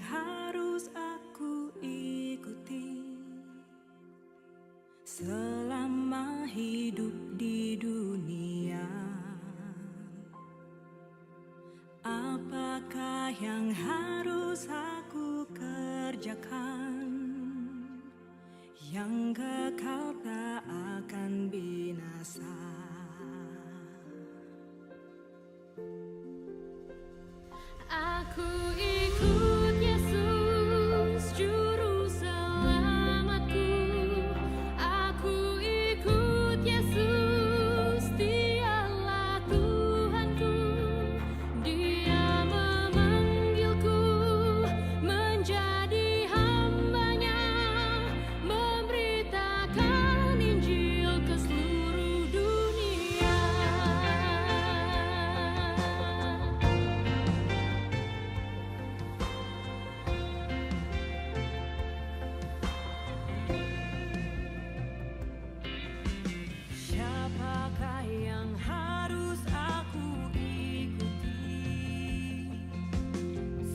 harus aku ikuti selama hidup di dunia? Apakah yang harus aku kerjakan yang kekal tak akan binasa? Aku ikut Yesus, Juru Selamatku. Aku ikut Yesus, Dialah Tuhanku. Dia memanggilku menjadi hamba-Nya, memberitakan Injil ke seluruh dunia. Siapakah yang harus aku ikuti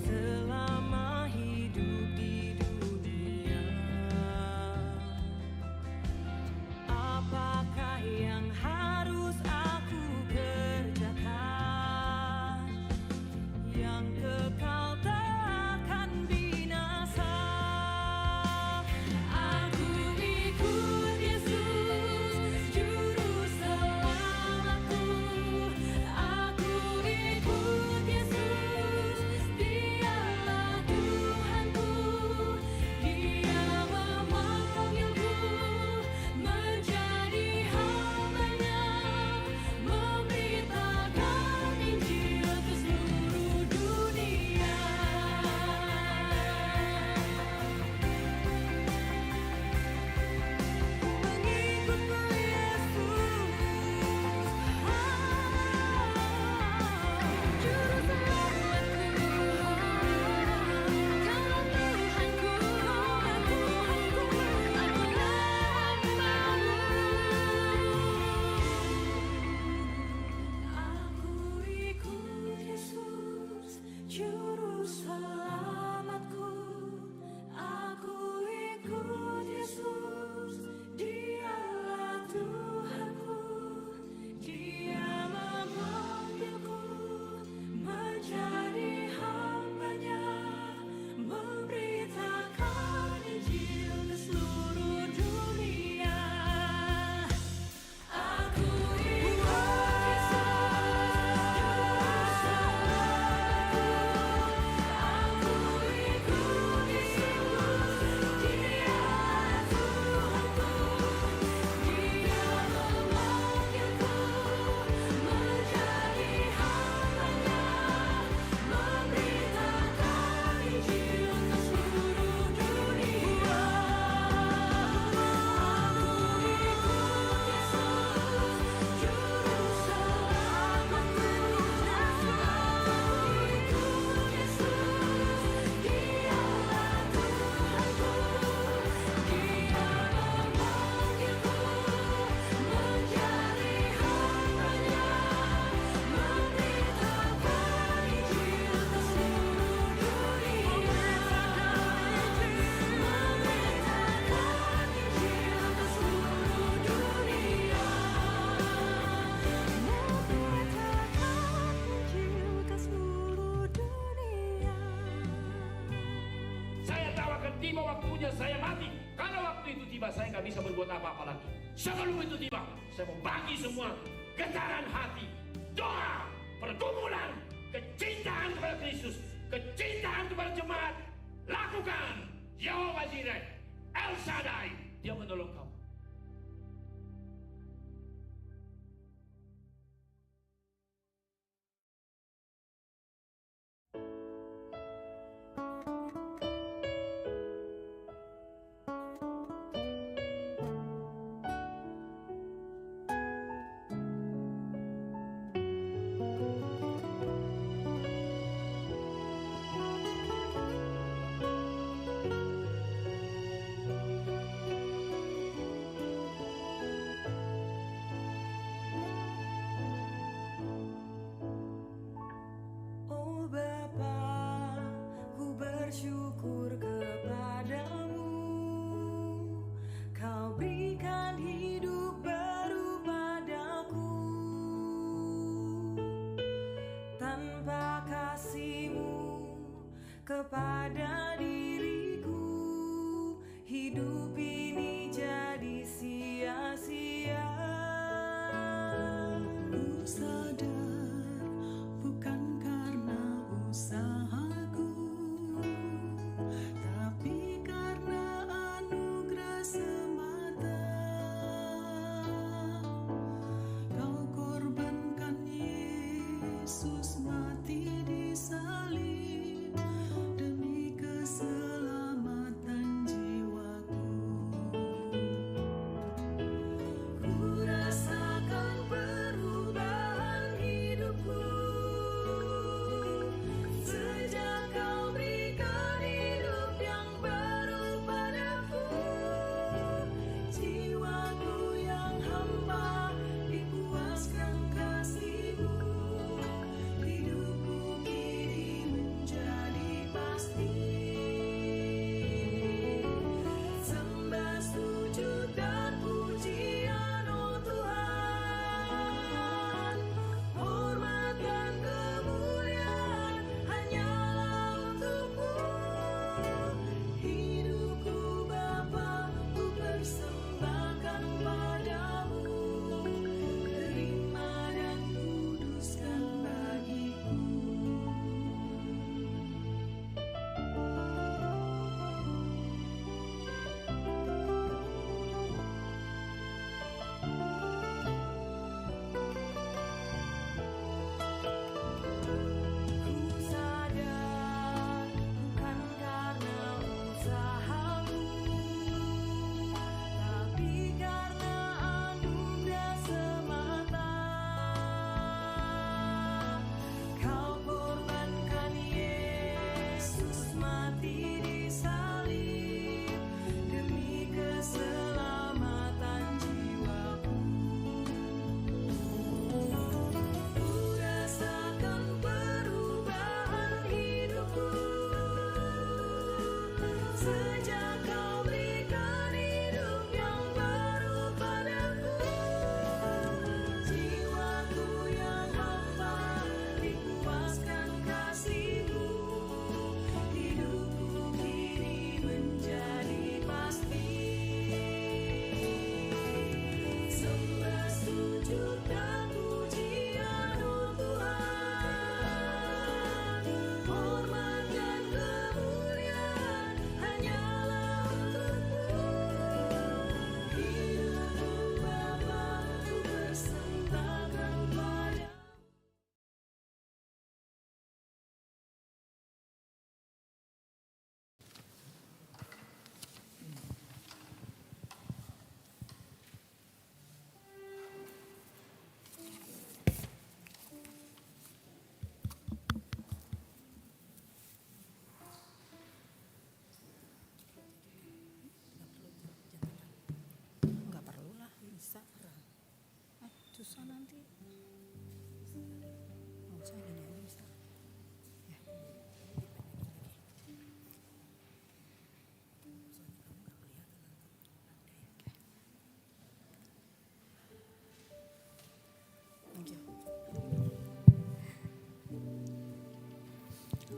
selama hidup di dunia? Apakah yang harus aku kerjakan yang kekal tak akan binasa? Aku ikut Yesus, Juru Selamatku. Aku ikut Yesus, Dialah Tuhanku. Dia memanggilku menjadi hamba-Nya, memberitakan Injil ke seluruh dunia. Mengikutmu Yesus, Juru Selamatku. Kaulah Tuhanku, akulah hamba-Mu. Aku ikut Yesus, Juru Selamatku. Aku ikut Yesus, Dialah Tuhanku. Dia memanggilku menjadi hamba-Nya, memberitakan Injil ke seluruh dunia. Aku ikut Yesus, Juru Selamatku. Aku ikut Yesus, Dialah Tuhanku. Dia memanggilku menjadi hamba-Nya, memberitakan Injil ke seluruh dunia. Aku ikut Yesus, Juru Selamatku. Aku ikut Yesus, Dialah Tuhanku. Dia memanggilku menjadi hamba-Nya, memberitakan Injil ke seluruh dunia. Memberitakan Injil ke seluruh dunia. Memberitakan Injil ke seluruh dunia. Saya tahu akan tiba waktunya saya mati. Kalau waktu itu tiba, saya nggak bisa berbuat apa-apa lagi. Sebelum itu tiba, saya mau bagi semua getaran hati, doa, pergumulan, kecintaan kepada Kristus, kecintaan kepada jemaat. Lakukan. Yehova Jireh, El Shaddai, Dia menolong kamu.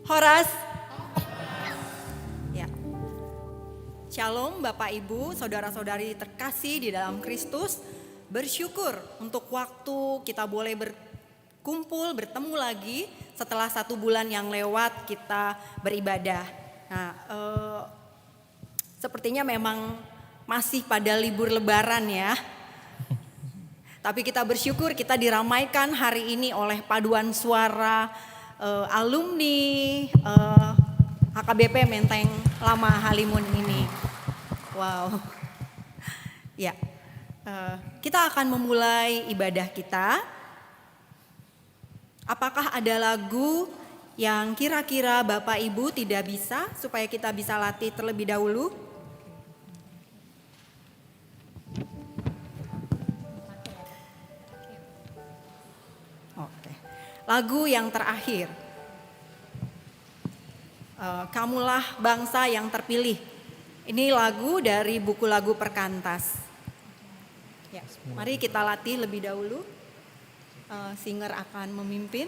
Horas. Ya. Shalom Bapak Ibu, saudara-saudari terkasih di dalam Kristus. Bersyukur untuk waktu kita boleh berkumpul, bertemu lagi setelah 1 bulan yang lewat kita beribadah. Nah, sepertinya memang masih pada libur lebaran ya. Tapi kita bersyukur kita diramaikan hari ini oleh paduan suara alumni HKBP Menteng Lama Halimun ini. Wow. Ya, kita akan memulai ibadah kita. Apakah ada lagu yang kira-kira Bapak Ibu tidak bisa supaya kita bisa latih terlebih dahulu? Oke. Lagu yang terakhir. Kamulah bangsa yang terpilih. Ini lagu dari buku lagu Perkantas. Ya, mari kita latih lebih dahulu. Singer akan memimpin.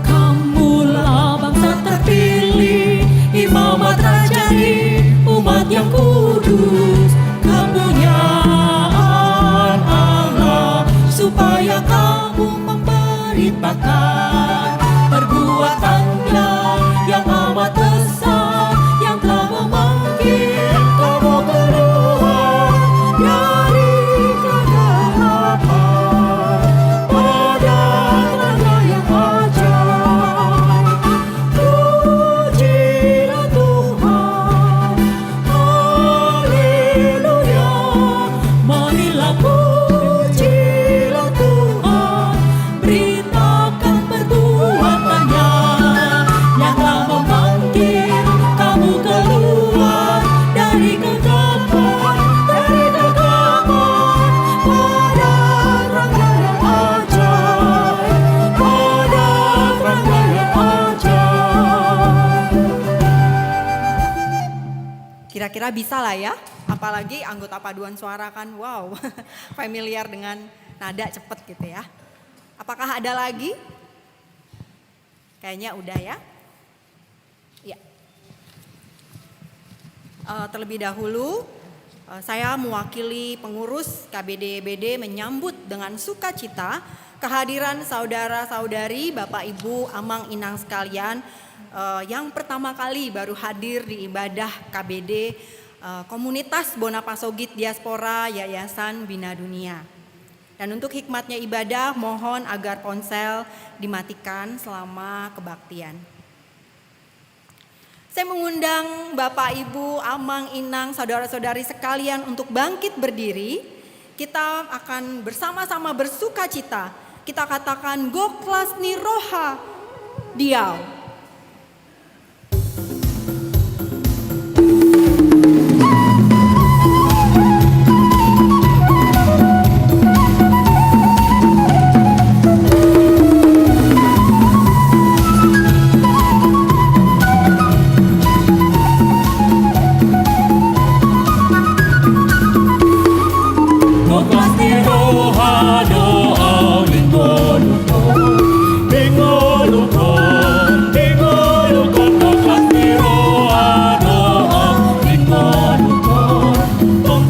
Kamulah bangsa terpilih, imamat rajani, umat yang kudus, kepunyaan Allah, supaya kamu memberitakan perbuatannya yang amat besar, yang telah memanggil kamu keluar dari kegelapan pada terangnya yang ajaib. Pujilah Tuhan, haleluya. Marilah pujilah Tuhan, beritakan perbuatannya yang telah memanggil kamu keluar dari kegelapan, pada terangnya yang ajaib, pada terangnya yang ajaib. Kira-kira bisa lah ya, apalagi anggota paduan suara kan wow, familiar dengan nada cepet gitu ya. Apakah ada lagi? Kayaknya udah ya. Ya. Terlebih dahulu saya mewakili pengurus KBD-BD menyambut dengan sukacita kehadiran saudara-saudari, Bapak Ibu, Amang Inang sekalian yang pertama kali baru hadir di ibadah KBD Komunitas Bonapasogit Diaspora Yayasan Bina Dunia. Dan untuk hikmatnya ibadah mohon agar ponsel dimatikan selama kebaktian. Saya mengundang Bapak Ibu, Amang Inang, saudara-saudari sekalian untuk bangkit berdiri. Kita akan bersama-sama bersukacita. Kita katakan Goklas Niroha Diau. Goklas Niroha doa lingolukon, lingolukon, lingolukon. Goklas Niroha doa lingolukon, tong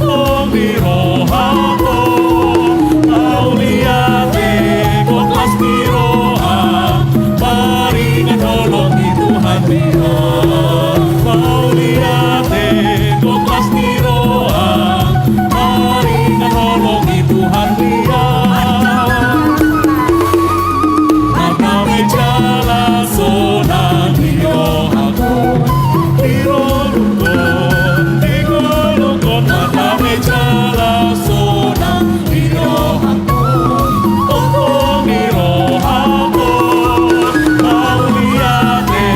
Niroha kon, auliate Goklas Niroha, paringan tolong di Tuhan dia, auliate Goklas Niroha, paringan tolong di Tuhan dia. Mata menjala sonang Niroha kon, Nirolukon, Nirolukon. Mata menjala sonang Niroha kon, tong Niroha kon, auliate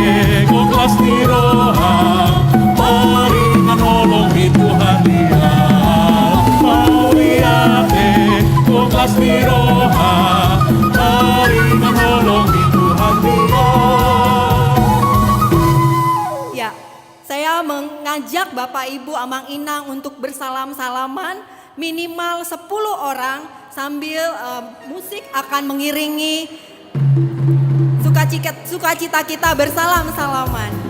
Goklas Niroha, paringan tolong di Tuhan dia, auliate Goklas Niroha. Saya mengajak Bapak Ibu Amang Inang untuk bersalam-salaman minimal 10 orang sambil musik akan mengiringi sukacita kita bersalam-salaman.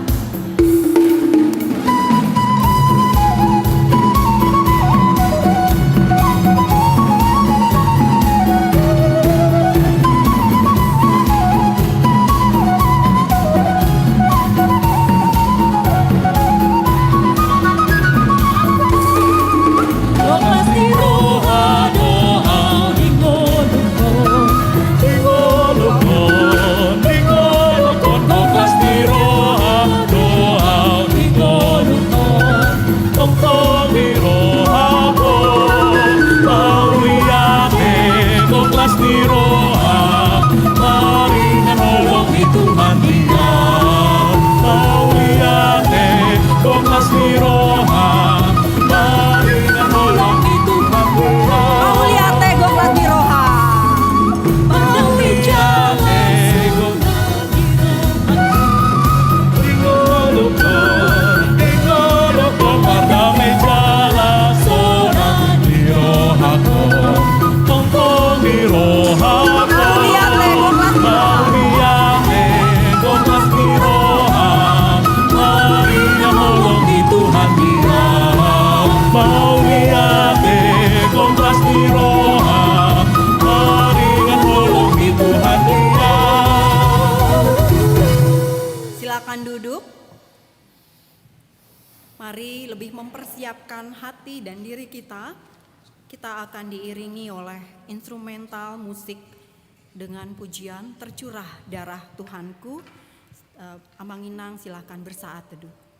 Silakan duduk. Mari lebih mempersiapkan hati dan diri kita. Kita akan diiringi oleh instrumental musik dengan pujian Tercurah Darah Tuhanku. Amang Inang silakan bersaat teduh.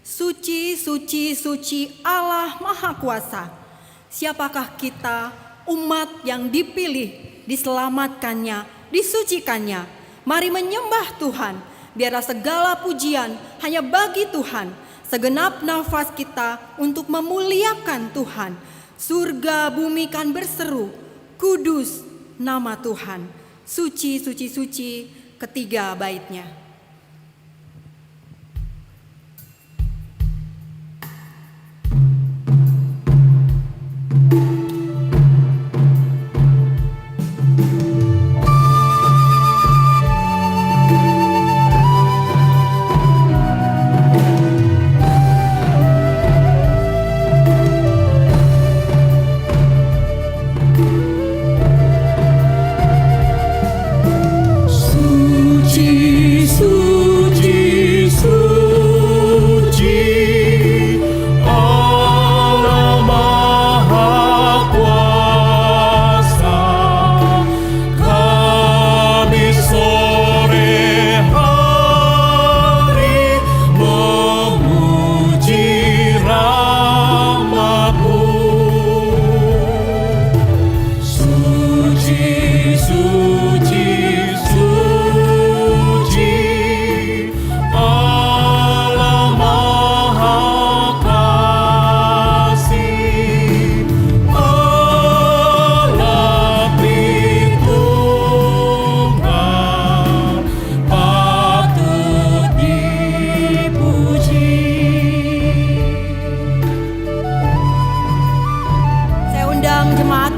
Suci, suci, suci Allah Maha Kuasa. Siapakah kita, umat yang dipilih, diselamatkannya, disucikannya. Mari menyembah Tuhan. Biarlah segala pujian hanya bagi Tuhan. Segenap nafas kita untuk memuliakan Tuhan. Surga bumi kan berseru, kudus nama Tuhan. Suci, suci, suci, ketiga baitnya.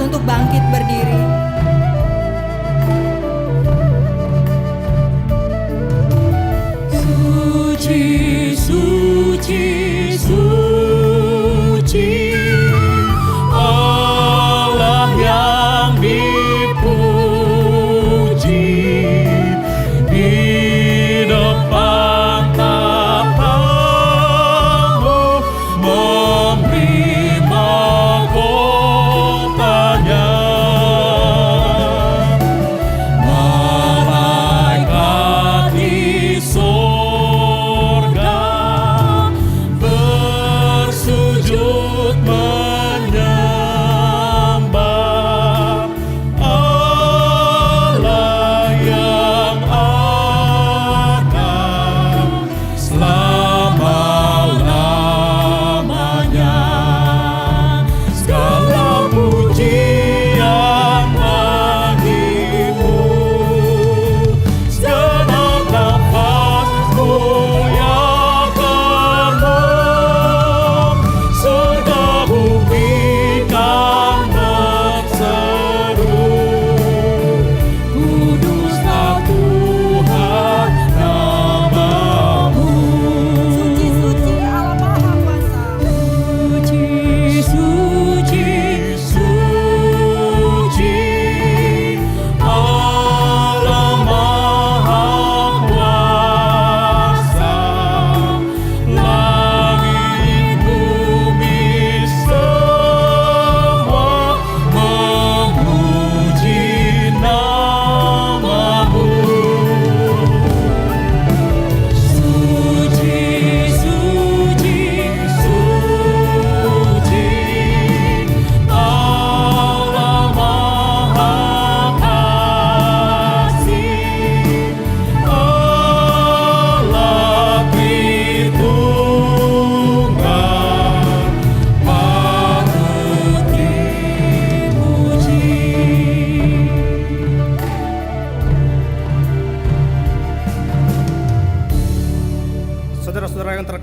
Untuk bangkit berdiri.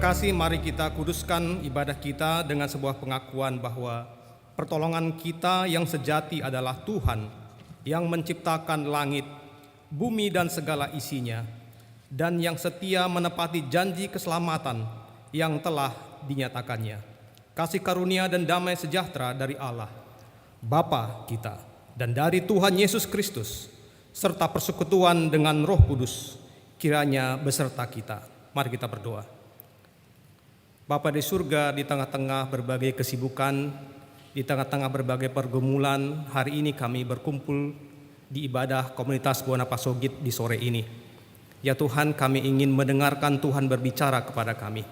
kasih, mari kita kuduskan ibadah kita dengan sebuah pengakuan bahwa pertolongan kita yang sejati adalah Tuhan yang menciptakan langit, bumi dan segala isinya, dan yang setia menepati janji keselamatan yang telah dinyatakannya. Kasih karunia dan damai sejahtera dari Allah, Bapa kita, dan dari Tuhan Yesus Kristus, serta persekutuan dengan Roh Kudus, kiranya beserta kita. Mari kita berdoa. Bapa di surga, di tengah-tengah berbagai kesibukan, di tengah-tengah berbagai pergumulan, hari ini kami berkumpul di ibadah komunitas Buana Pasogit di sore ini. Ya Tuhan, kami ingin mendengarkan Tuhan berbicara kepada kami.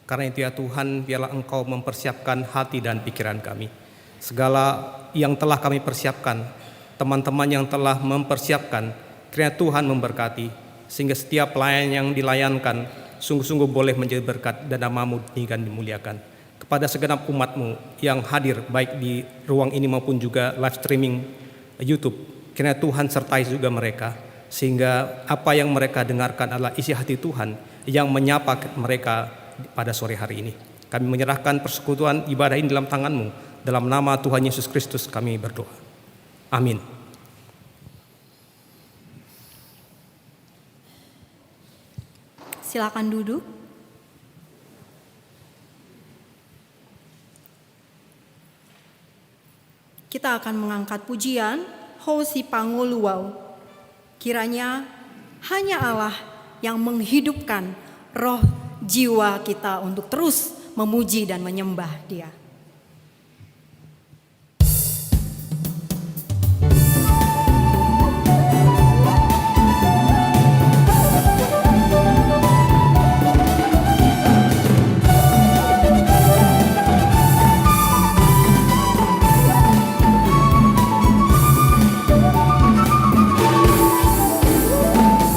Karena itu ya Tuhan, biarlah Engkau mempersiapkan hati dan pikiran kami. Segala yang telah kami persiapkan, teman-teman yang telah mempersiapkan, kiranya Tuhan memberkati, sehingga setiap pelayan yang dilayankan sungguh-sungguh boleh menjadi berkat dan nama-Mu ditinggikan dimuliakan. Kepada segenap umat-Mu yang hadir baik di ruang ini maupun juga live streaming YouTube, kiranya Tuhan sertai juga mereka, sehingga apa yang mereka dengarkan adalah isi hati Tuhan yang menyapa mereka pada sore hari ini. Kami menyerahkan persekutuan ibadah ini dalam tangan-Mu, dalam nama Tuhan Yesus Kristus kami berdoa. Amin. Silakan duduk. Kita akan mengangkat pujian Hosi Panguluau. Kiranya hanya Allah yang menghidupkan roh jiwa kita untuk terus memuji dan menyembah Dia.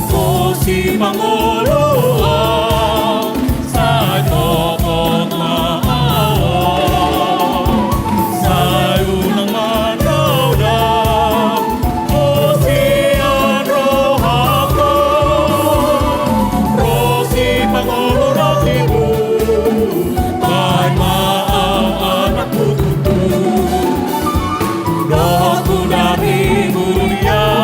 Hosi Panguluau, sai tokot laau, sai unang manaw daw, Hosi ang rohako, Hosi Panguluau ibu, may maaw anak pututu, rohku dari mulia.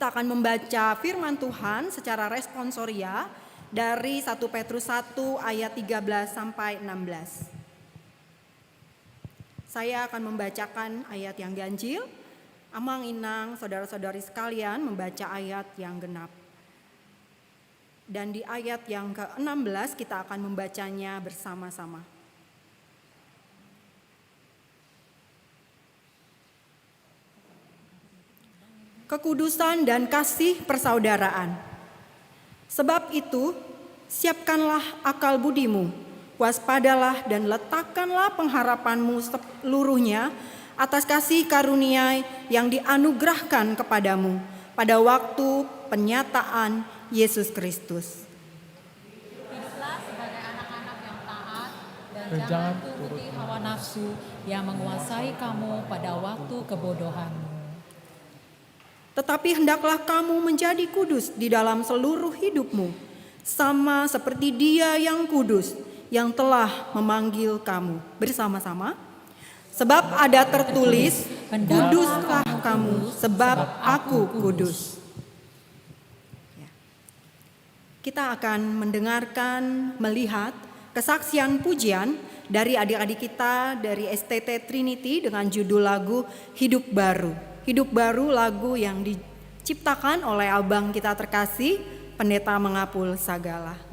Akan membaca firman Tuhan secara responsoria dari 1 Petrus 1 ayat 13 sampai 16. Saya akan membacakan ayat yang ganjil. Amang Inang, saudara-saudari sekalian membaca ayat yang genap. Dan di ayat yang ke-16 kita akan membacanya bersama-sama. Kekudusan dan kasih persaudaraan. Sebab itu, siapkanlah akal budimu, waspadalah dan letakkanlah pengharapanmu seluruhnya atas kasih karunia yang dianugerahkan kepadamu pada waktu penyataan Yesus Kristus. Hiduplah sebagai anak-anak yang taat dan jangan turuti hawa nafsu yang menguasai kamu pada waktu kebodohanmu. Tetapi hendaklah kamu menjadi kudus di dalam seluruh hidupmu, sama seperti Dia yang kudus, yang telah memanggil kamu. Bersama-sama. Sebab ada tertulis, kuduslah kamu sebab aku kudus. Ya. Kita akan mendengarkan, melihat kesaksian pujian dari adik-adik kita dari STT Trinity dengan judul lagu Hidup Baru. Hidup Baru, lagu yang diciptakan oleh abang kita terkasih, Pendeta Mengapul Sagala.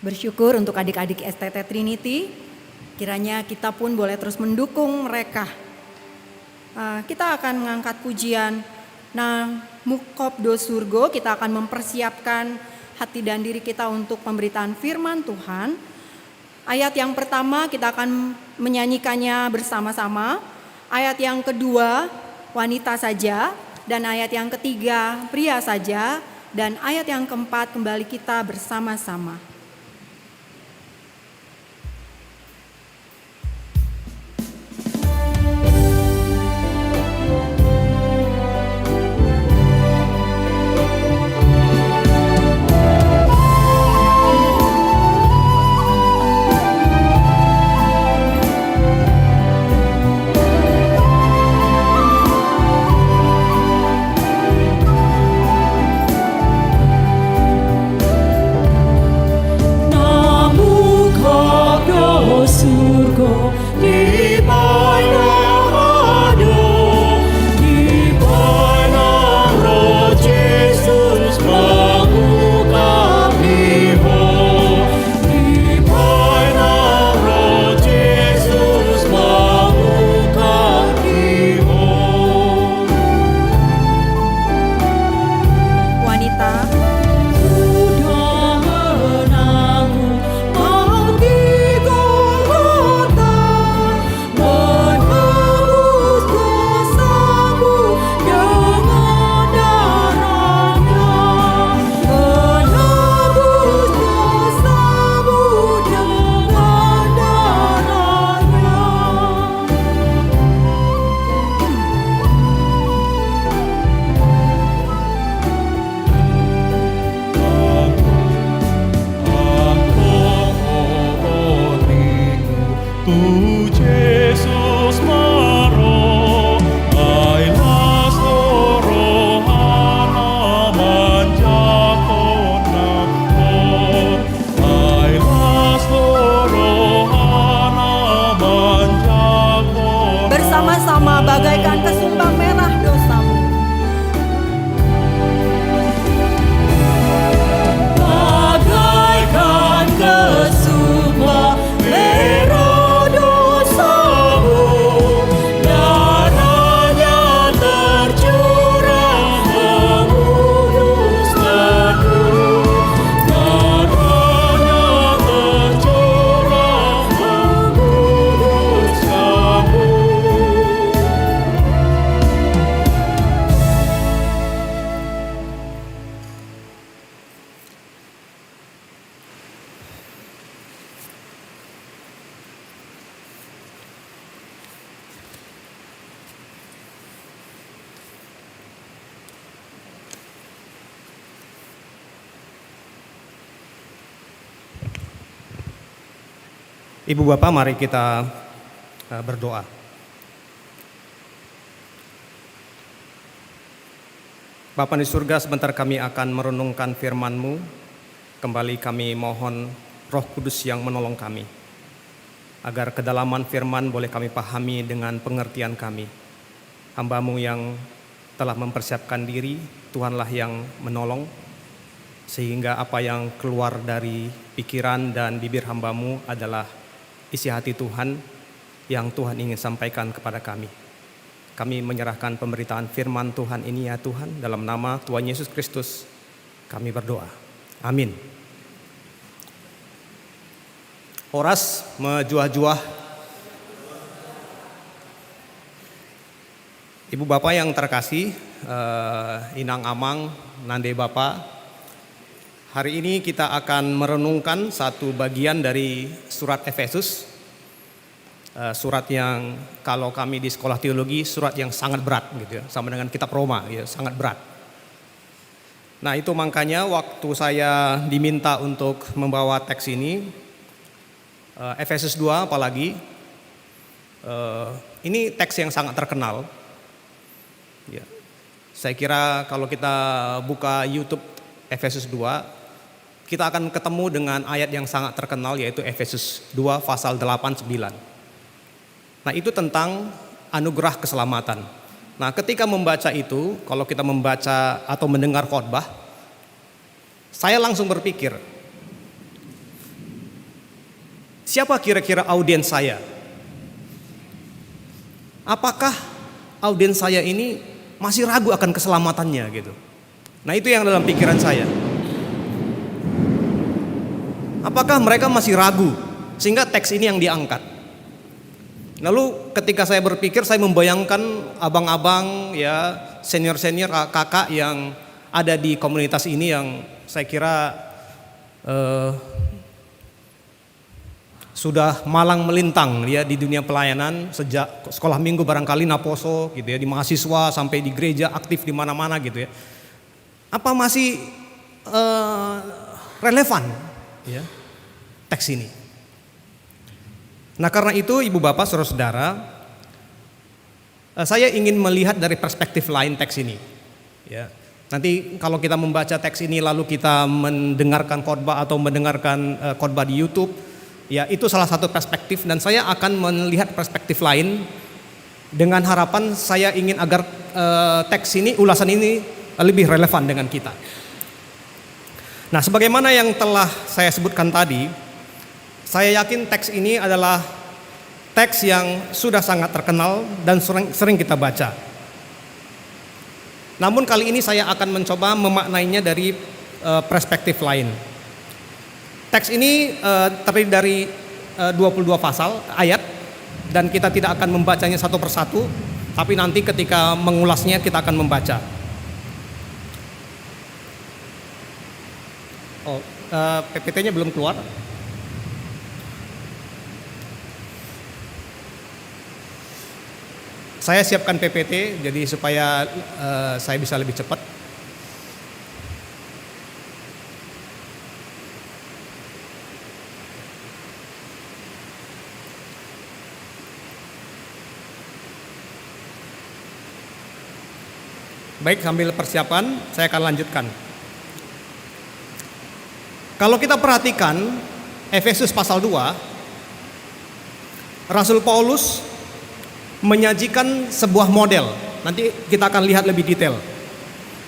Bersyukur untuk adik-adik STT Trinity, kiranya kita pun boleh terus mendukung mereka. Kita akan mengangkat pujian Mukop do Surgo, kita akan mempersiapkan hati dan diri kita untuk pemberitaan firman Tuhan. Ayat yang pertama kita akan menyanyikannya bersama-sama. Ayat yang kedua wanita saja, dan ayat yang ketiga pria saja, dan ayat yang keempat kembali kita bersama-sama. Ibu Bapak, mari kita berdoa. Bapa di surga, sebentar kami akan merenungkan firman-Mu. Kembali kami mohon Roh Kudus yang menolong kami, agar kedalaman firman boleh kami pahami dengan pengertian kami. Hamba-Mu yang telah mempersiapkan diri, Tuhanlah yang menolong, sehingga apa yang keluar dari pikiran dan bibir hamba-Mu adalah isi hati Tuhan yang Tuhan ingin sampaikan kepada kami. Kami menyerahkan pemberitaan firman Tuhan ini ya Tuhan, dalam nama Tuhan Yesus Kristus kami berdoa. Amin. Horas mejuah-juah. Ibu Bapak yang terkasih, Inang Amang, Nande Bapak, hari ini kita akan merenungkan satu bagian dari surat Efesus. Surat yang kalau kami di sekolah teologi, surat yang sangat berat gitu ya, sama dengan kitab Roma gitu, sangat berat. Nah itu makanya waktu saya diminta untuk membawa teks ini, Efesus 2 apalagi, ini teks yang sangat terkenal. Ya. Saya kira kalau kita buka YouTube Efesus 2, kita akan ketemu dengan ayat yang sangat terkenal, yaitu Efesus 2 pasal 8-9. Nah itu tentang anugerah keselamatan. Nah ketika membaca itu, kalau kita membaca atau mendengar khotbah, saya langsung berpikir, siapa kira-kira audiens saya? Apakah audiens saya ini masih ragu akan keselamatannya gitu? Nah, itu yang dalam pikiran saya. Apakah mereka masih ragu sehingga teks ini yang diangkat? Lalu ketika saya berpikir, saya membayangkan abang-abang ya, senior-senior kakak yang ada di komunitas ini yang saya kira sudah malang melintang ya di dunia pelayanan sejak sekolah minggu barangkali Naposo gitu ya, di mahasiswa sampai di gereja, aktif di mana-mana gitu ya. Apa masih relevan ya teks ini? Nah, karena itu Ibu Bapak Saudara-saudara, saya ingin melihat dari perspektif lain teks ini ya. Nanti kalau kita membaca teks ini lalu kita mendengarkan khotbah atau mendengarkan khotbah di YouTube, ya itu salah satu perspektif, dan saya akan melihat perspektif lain dengan harapan saya ingin agar teks ini, ulasan ini lebih relevan dengan kita. Nah, sebagaimana yang telah saya sebutkan tadi, saya yakin teks ini adalah teks yang sudah sangat terkenal dan sering kita baca. Namun kali ini saya akan mencoba memaknainya dari perspektif lain. Teks ini terdiri dari 22 pasal ayat, dan kita tidak akan membacanya satu persatu, tapi nanti ketika mengulasnya kita akan membaca. PPT-nya belum keluar. Saya siapkan PPT jadi supaya saya bisa lebih cepat. Baik, sambil persiapan saya akan lanjutkan. Kalau kita perhatikan Efesus pasal 2, Rasul Paulus menyajikan sebuah model. Nanti kita akan lihat lebih detail.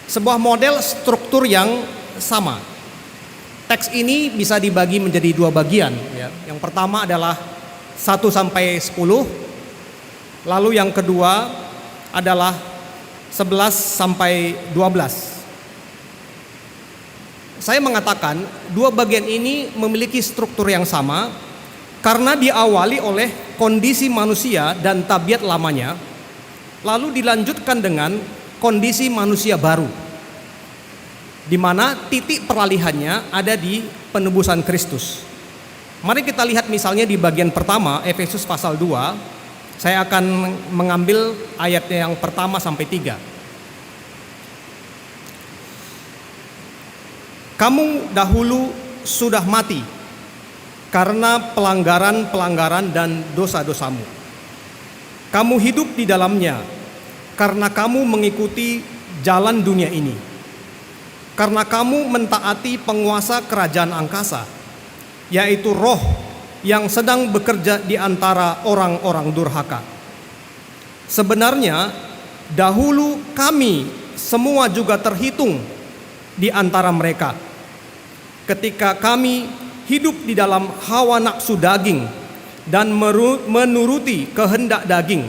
Sebuah model struktur yang sama. Teks ini bisa dibagi menjadi dua bagian ya. Yang pertama adalah 1 sampai 10. Lalu yang kedua adalah 11 sampai 12. Saya mengatakan dua bagian ini memiliki struktur yang sama karena diawali oleh kondisi manusia dan tabiat lamanya, lalu dilanjutkan dengan kondisi manusia baru, di mana titik peralihannya ada di penebusan Kristus. Mari kita lihat misalnya di bagian pertama Efesus pasal 2, saya akan mengambil ayatnya yang pertama sampai 3. Kamu dahulu sudah mati karena pelanggaran-pelanggaran dan dosa-dosamu. Kamu hidup di dalamnya karena kamu mengikuti jalan dunia ini. Karena kamu mentaati penguasa kerajaan angkasa, yaitu roh yang sedang bekerja di antara orang-orang durhaka. Sebenarnya dahulu kami semua juga terhitung di antara mereka, ketika kami hidup di dalam hawa nafsu daging dan menuruti kehendak daging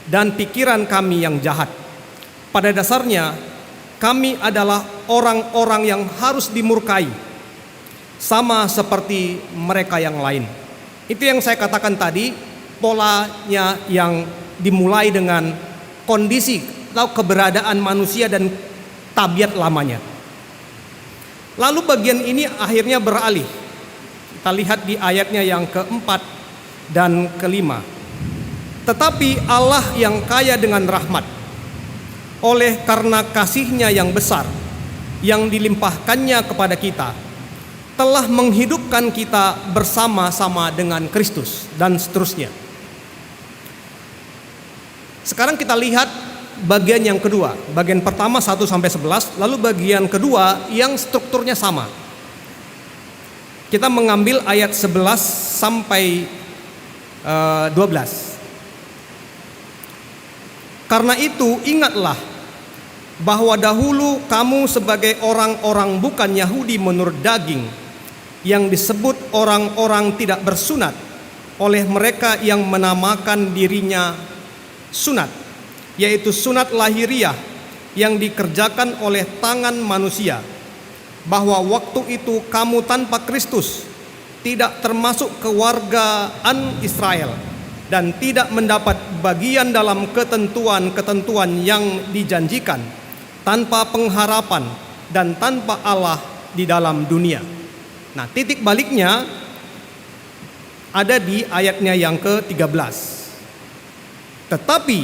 dan pikiran kami yang jahat. Pada dasarnya kami adalah orang-orang yang harus dimurkai, sama seperti mereka yang lain. Itu yang saya katakan tadi, polanya yang dimulai dengan kondisi atau keberadaan manusia dan tabiat lamanya. Lalu bagian ini akhirnya beralih. Kita lihat di ayatnya yang keempat dan kelima. Tetapi Allah yang kaya dengan rahmat, oleh karena kasih-Nya yang besar yang dilimpahkannya kepada kita, telah menghidupkan kita bersama-sama dengan Kristus, dan seterusnya. Sekarang kita lihat bagian yang kedua. Bagian pertama 1 sampai 11, lalu bagian kedua yang strukturnya sama. Kita mengambil ayat 11 sampai 12. Karena itu ingatlah bahwa dahulu kamu sebagai orang-orang bukan Yahudi menurut daging yang disebut orang-orang tidak bersunat oleh mereka yang menamakan dirinya sunat, yaitu sunat lahiriah yang dikerjakan oleh tangan manusia, bahwa waktu itu kamu tanpa Kristus tidak termasuk kewargaan Israel dan tidak mendapat bagian dalam ketentuan-ketentuan yang dijanjikan, tanpa pengharapan dan tanpa Allah di dalam dunia. Nah, titik baliknya ada di ayatnya yang ke-13. Tetapi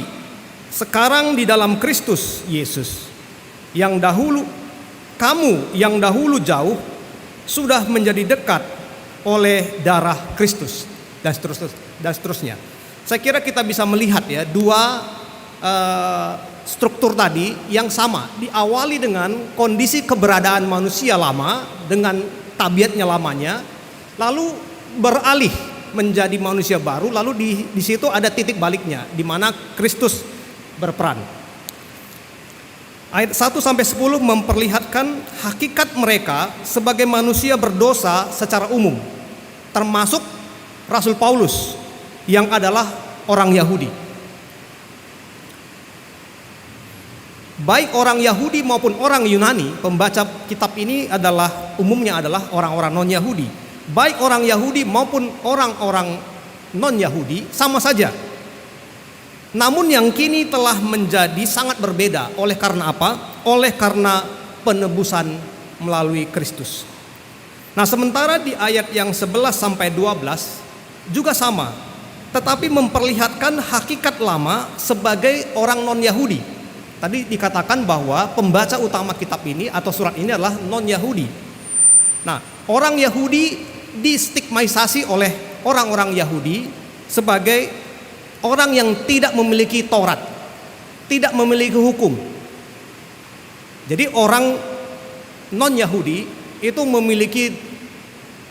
sekarang di dalam Kristus Yesus, yang dahulu kamu yang dahulu jauh sudah menjadi dekat oleh darah Kristus, dan seterusnya. Saya kira kita bisa melihat ya dua struktur tadi yang sama, diawali dengan kondisi keberadaan manusia lama dengan tabiatnya lamanya, lalu beralih menjadi manusia baru, lalu di situ ada titik baliknya di mana Kristus berperan. Ayat 1 sampai 10 memperlihatkan hakikat mereka sebagai manusia berdosa secara umum, termasuk Rasul Paulus yang adalah orang Yahudi. Baik orang Yahudi maupun orang Yunani, pembaca kitab ini umumnya adalah orang-orang non-Yahudi. Baik orang Yahudi maupun orang-orang non-Yahudi sama saja. Namun yang kini telah menjadi sangat berbeda. Oleh karena apa? Oleh karena penebusan melalui Kristus. Nah, sementara di ayat yang 11 sampai 12 juga sama, tetapi memperlihatkan hakikat lama sebagai orang non-Yahudi. Tadi dikatakan bahwa pembaca utama kitab ini atau surat ini adalah non-Yahudi. Nah, orang Yahudi distigmatisasi oleh orang-orang Yahudi sebagai orang yang tidak memiliki Taurat, tidak memiliki hukum. Jadi orang non-Yahudi itu memiliki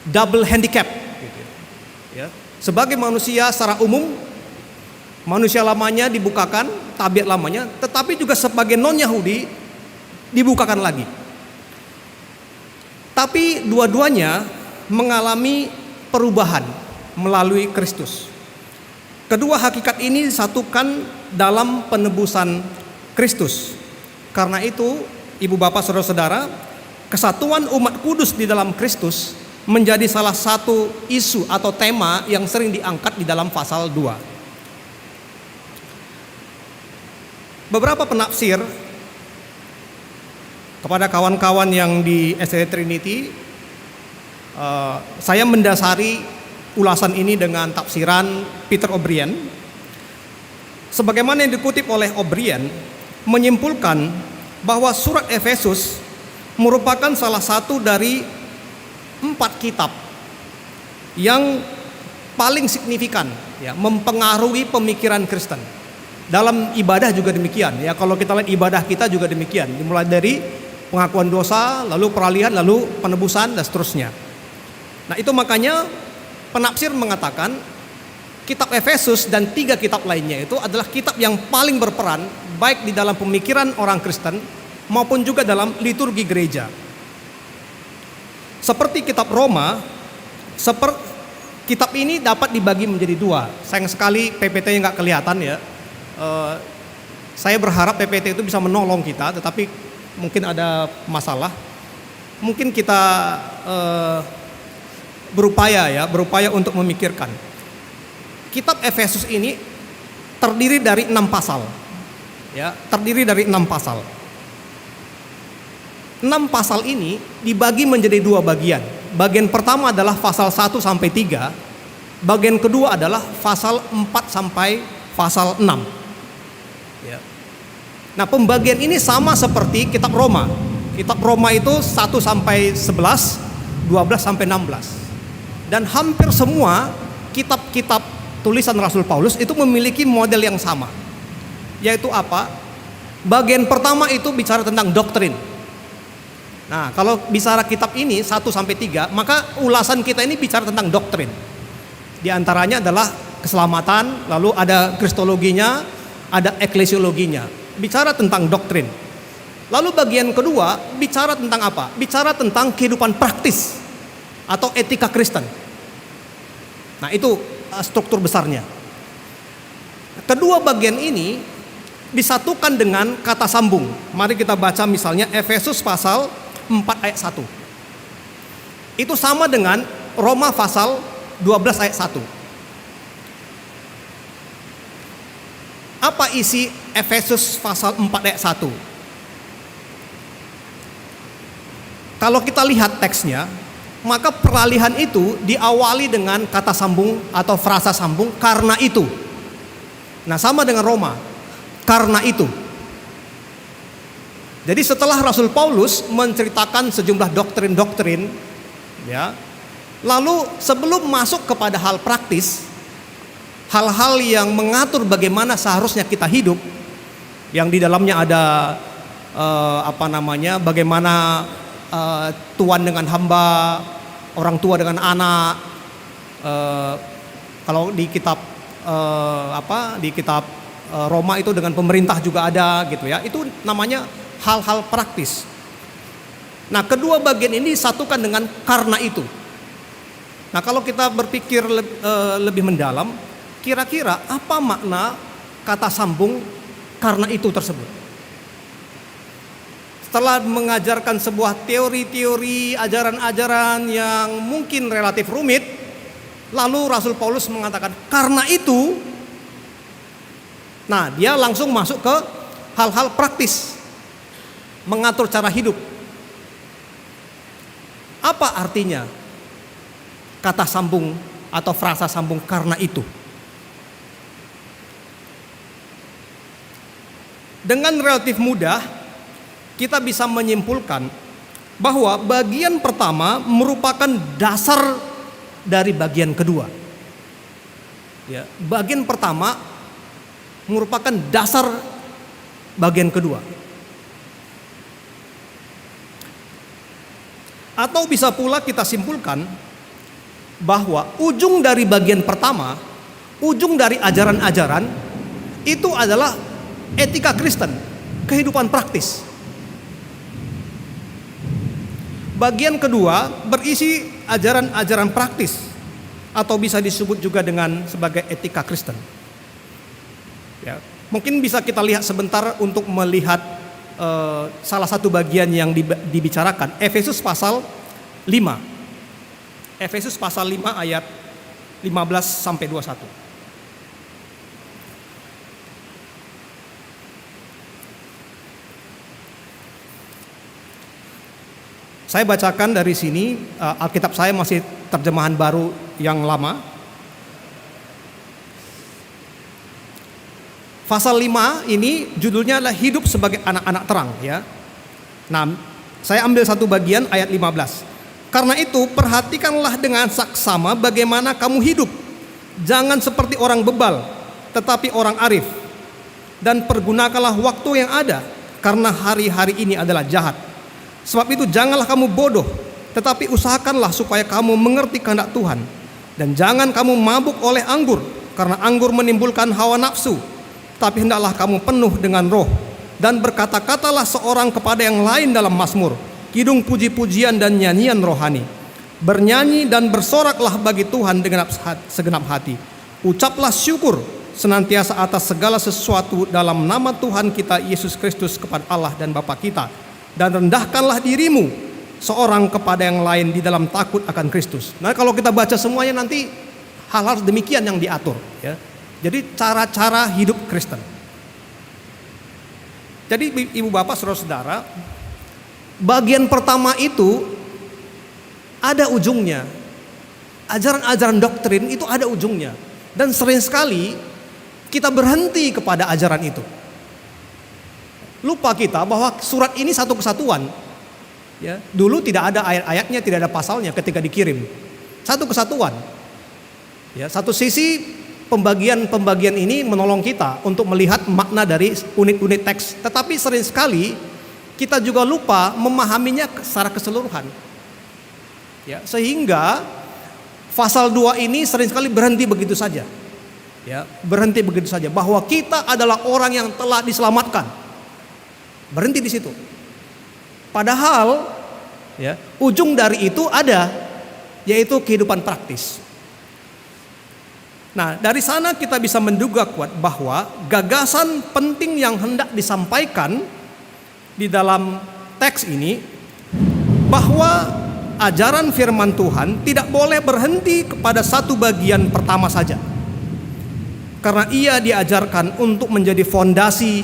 double handicap, gitu ya. Sebagai manusia secara umum, manusia lamanya dibukakan, tabiat lamanya, tetapi juga sebagai non-Yahudi dibukakan lagi. Tapi dua-duanya mengalami perubahan melalui Kristus. Kedua hakikat ini disatukan dalam penebusan Kristus. Karena itu, ibu bapak saudara-saudara, kesatuan umat kudus di dalam Kristus menjadi salah satu isu atau tema yang sering diangkat di dalam pasal 2. Beberapa penafsir kepada kawan-kawan yang di SDA Trinity, saya mendasari ulasan ini dengan tafsiran Peter O'Brien. Sebagaimana yang dikutip oleh O'Brien, menyimpulkan bahwa surat Efesus merupakan salah satu dari 4 kitab yang paling signifikan ya, mempengaruhi pemikiran Kristen. Dalam ibadah juga demikian ya, kalau kita lihat ibadah kita juga demikian, dimulai dari pengakuan dosa, lalu peralihan, lalu penebusan dan seterusnya. Nah, itu makanya penafsir mengatakan kitab Efesus dan 3 kitab lainnya itu adalah kitab yang paling berperan baik di dalam pemikiran orang Kristen maupun juga dalam liturgi gereja. Seperti kitab Roma, kitab ini dapat dibagi menjadi 2. Sayang sekali PPT-nya nggak kelihatan ya. Saya berharap PPT itu bisa menolong kita, tetapi mungkin ada masalah. Mungkin kita berupaya untuk memikirkan. Kitab Efesus ini terdiri dari 6 pasal. Ya, terdiri dari 6 pasal. 6 pasal ini dibagi menjadi 2 bagian. Bagian pertama adalah pasal 1 sampai 3. Bagian kedua adalah pasal 4 sampai pasal 6. Ya. Nah, pembagian ini sama seperti kitab Roma. Kitab Roma itu 1 sampai 11, 12 sampai 16. Dan hampir semua kitab-kitab tulisan Rasul Paulus itu memiliki model yang sama. Yaitu apa? Bagian pertama itu bicara tentang doktrin. Nah, kalau bicara kitab ini 1 sampai 3, maka ulasan kita ini bicara tentang doktrin. Di antaranya adalah keselamatan, lalu ada kristologinya, ada eklesiologinya. Bicara tentang doktrin. Lalu bagian kedua bicara tentang apa? Bicara tentang kehidupan praktis. atau etika Kristen. Nah, itu struktur besarnya. Kedua bagian ini disatukan dengan kata sambung. Mari kita baca misalnya Efesus pasal 4 ayat 1. Itu sama dengan Roma pasal 12 ayat 1. Apa isi Efesus pasal 4 ayat 1? Kalau kita lihat teksnya, maka peralihan itu diawali dengan kata sambung atau frasa sambung karena itu. Nah, sama dengan Roma, karena itu. Jadi setelah Rasul Paulus menceritakan sejumlah doktrin-doktrin, ya, lalu sebelum masuk kepada hal praktis, hal-hal yang mengatur bagaimana seharusnya kita hidup, yang di dalamnya ada bagaimana tuan dengan hamba, orang tua dengan anak. Kalau di kitab Roma itu dengan pemerintah juga ada gitu ya. Itu namanya hal-hal praktis. Nah, kedua bagian ini disatukan dengan karena itu. Nah, kalau kita berpikir lebih mendalam, kira-kira apa makna kata sambung karena itu tersebut? Setelah mengajarkan sebuah teori-teori, ajaran-ajaran yang mungkin relatif rumit, lalu Rasul Paulus mengatakan karena itu. Nah, dia langsung masuk ke hal-hal praktis, mengatur cara hidup. Apa artinya kata sambung atau frasa sambung karena itu? Dengan relatif mudah kita bisa menyimpulkan bahwa bagian pertama merupakan dasar dari bagian kedua. Ya, bagian pertama merupakan dasar bagian kedua. Atau bisa pula kita simpulkan bahwa ujung dari bagian pertama, ujung dari ajaran-ajaran itu adalah etika Kristen, kehidupan praktis. Bagian kedua berisi ajaran-ajaran praktis atau bisa disebut juga dengan sebagai etika Kristen. Ya, mungkin bisa kita lihat sebentar untuk melihat salah satu bagian yang dibicarakan. Efesus pasal 5. Efesus pasal 5 ayat 15 sampai 21. Saya bacakan dari sini, Alkitab saya masih terjemahan baru yang lama. Pasal 5 ini judulnya adalah hidup sebagai anak-anak terang, ya. Nah, saya ambil satu bagian ayat 15. Karena itu perhatikanlah dengan saksama bagaimana kamu hidup. Jangan seperti orang bebal, tetapi orang arif. Dan pergunakanlah waktu yang ada, karena hari-hari ini adalah jahat. Sebab itu janganlah kamu bodoh, tetapi usahakanlah supaya kamu mengerti kehendak Tuhan. Dan jangan kamu mabuk oleh anggur, karena anggur menimbulkan hawa nafsu. Tapi hendaklah kamu penuh dengan roh. Dan berkata-katalah seorang kepada yang lain dalam mazmur, kidung puji-pujian dan nyanyian rohani. Bernyanyi dan bersoraklah bagi Tuhan dengan segenap hati. Ucaplah syukur senantiasa atas segala sesuatu dalam nama Tuhan kita Yesus Kristus kepada Allah dan Bapa kita. Dan rendahkanlah dirimu seorang kepada yang lain di dalam takut akan Kristus. Nah, kalau kita baca semuanya nanti hal-hal demikian yang diatur, ya. Jadi cara-cara hidup Kristen. Jadi ibu bapak saudara-saudara, bagian pertama itu ada ujungnya. Ajaran-ajaran doktrin itu ada ujungnya. Dan sering sekali kita berhenti kepada ajaran itu. Lupa kita bahwa surat ini satu kesatuan. Ya, dulu tidak ada ayat-ayatnya, tidak ada pasalnya ketika dikirim. Satu kesatuan. Ya, satu sisi pembagian ini menolong kita untuk melihat makna dari unit-unit teks. Tetapi sering sekali kita juga lupa memahaminya secara keseluruhan. Ya, sehingga pasal 2 ini sering sekali berhenti begitu saja. Ya, berhenti begitu saja bahwa kita adalah orang yang telah diselamatkan. Berhenti di situ. Padahal ya, ujung dari itu ada yaitu kehidupan praktis. Nah, dari sana kita bisa menduga kuat bahwa gagasan penting yang hendak disampaikan di dalam teks ini, bahwa ajaran firman Tuhan tidak boleh berhenti kepada satu bagian pertama saja, karena ia diajarkan untuk menjadi fondasi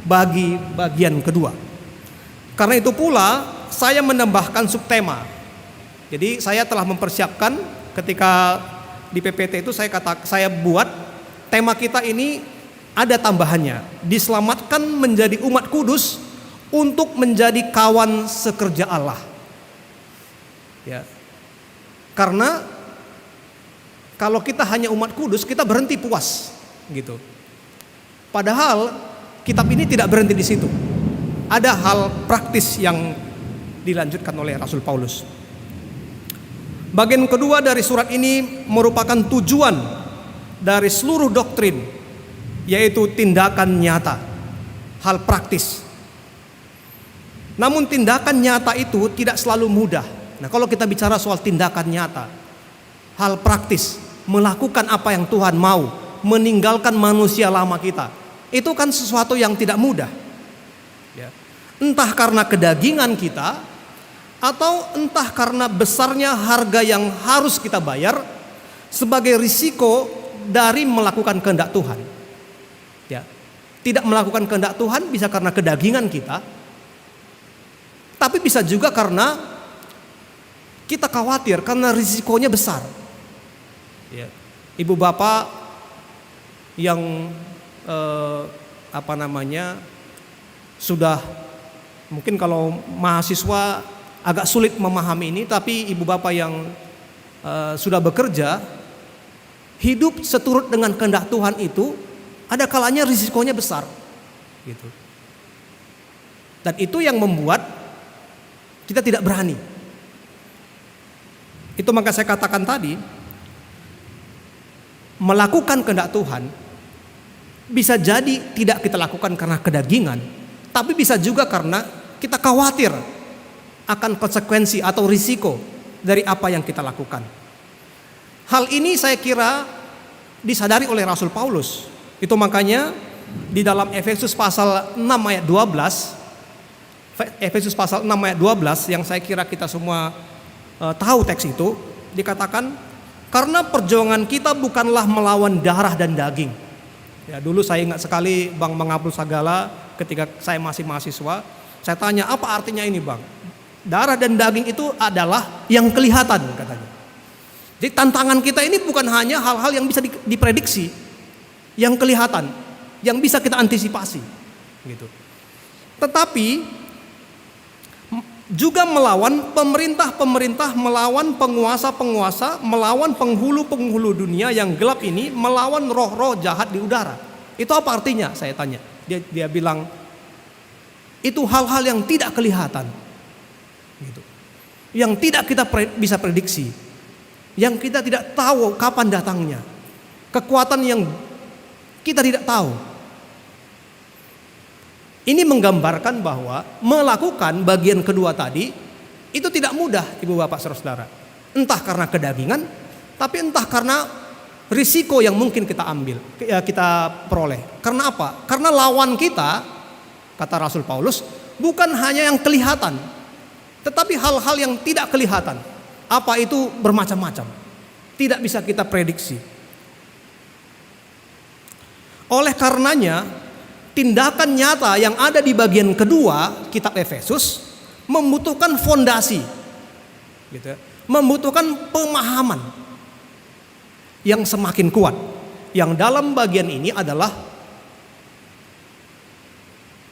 bagi bagian kedua. Karena itu pula saya menambahkan subtema. Jadi saya telah mempersiapkan ketika di PPT itu saya buat tema kita ini ada tambahannya, diselamatkan menjadi umat kudus untuk menjadi kawan sekerja Allah. Ya. Karena kalau kita hanya umat kudus, kita berhenti puas gitu. Padahal kitab ini tidak berhenti di situ. Ada hal praktis yang dilanjutkan oleh Rasul Paulus. Bagian kedua dari surat ini merupakan tujuan dari seluruh doktrin, yaitu tindakan nyata, hal praktis. Namun tindakan nyata itu tidak selalu mudah. Nah, kalau kita bicara soal tindakan nyata, hal praktis, melakukan apa yang Tuhan mau, meninggalkan manusia lama kita, itu kan sesuatu yang tidak mudah. Ya. Entah karena kedagingan kita, atau entah karena besarnya harga yang harus kita bayar sebagai risiko dari melakukan kehendak Tuhan. Ya. Tidak melakukan kehendak Tuhan bisa karena kedagingan kita, tapi bisa juga karena kita khawatir karena risikonya besar. Ya. Ibu bapak yang sudah mungkin kalau mahasiswa agak sulit memahami ini, tapi ibu bapak yang sudah bekerja, hidup seturut dengan kehendak Tuhan itu ada kalanya risikonya besar, gitu. Dan itu yang membuat kita tidak berani. Itu maka saya katakan tadi, melakukan kehendak Tuhan bisa jadi tidak kita lakukan karena kedagingan, tapi bisa juga karena kita khawatir akan konsekuensi atau risiko dari apa yang kita lakukan. Hal ini saya kira disadari oleh Rasul Paulus. Itu makanya di dalam Efesus pasal 6 ayat 12, Efesus pasal 6 ayat 12 yang saya kira kita semua tahu teks itu, dikatakan karena perjuangan kita bukanlah melawan darah dan daging. Ya, dulu saya ingat sekali Bang Abdul Sagala ketika saya masih mahasiswa, saya tanya apa artinya ini Bang? Darah dan daging itu adalah yang kelihatan katanya. Jadi tantangan kita ini bukan hanya hal-hal yang bisa diprediksi, yang kelihatan, yang bisa kita antisipasi, gitu. Tetapi juga melawan pemerintah-pemerintah, melawan penguasa-penguasa, melawan penghulu-penghulu dunia yang gelap ini, melawan roh-roh jahat di udara. Itu apa artinya? Saya tanya. Dia bilang itu hal-hal yang tidak kelihatan. Gitu. Yang tidak kita bisa prediksi, yang kita tidak tahu kapan datangnya, kekuatan yang kita tidak tahu. Ini menggambarkan bahwa melakukan bagian kedua tadi itu tidak mudah, ibu bapak saudara. Entah karena kedagingan, tapi entah karena risiko yang mungkin kita ambil, kita peroleh. Karena apa? Karena lawan kita, kata Rasul Paulus, bukan hanya yang kelihatan, tetapi hal-hal yang tidak kelihatan. Apa itu? Bermacam-macam. Tidak bisa kita prediksi. Oleh karenanya, tindakan nyata yang ada di bagian kedua kitab Efesus membutuhkan fondasi, gitu ya. Membutuhkan pemahaman yang semakin kuat. Yang dalam bagian ini adalah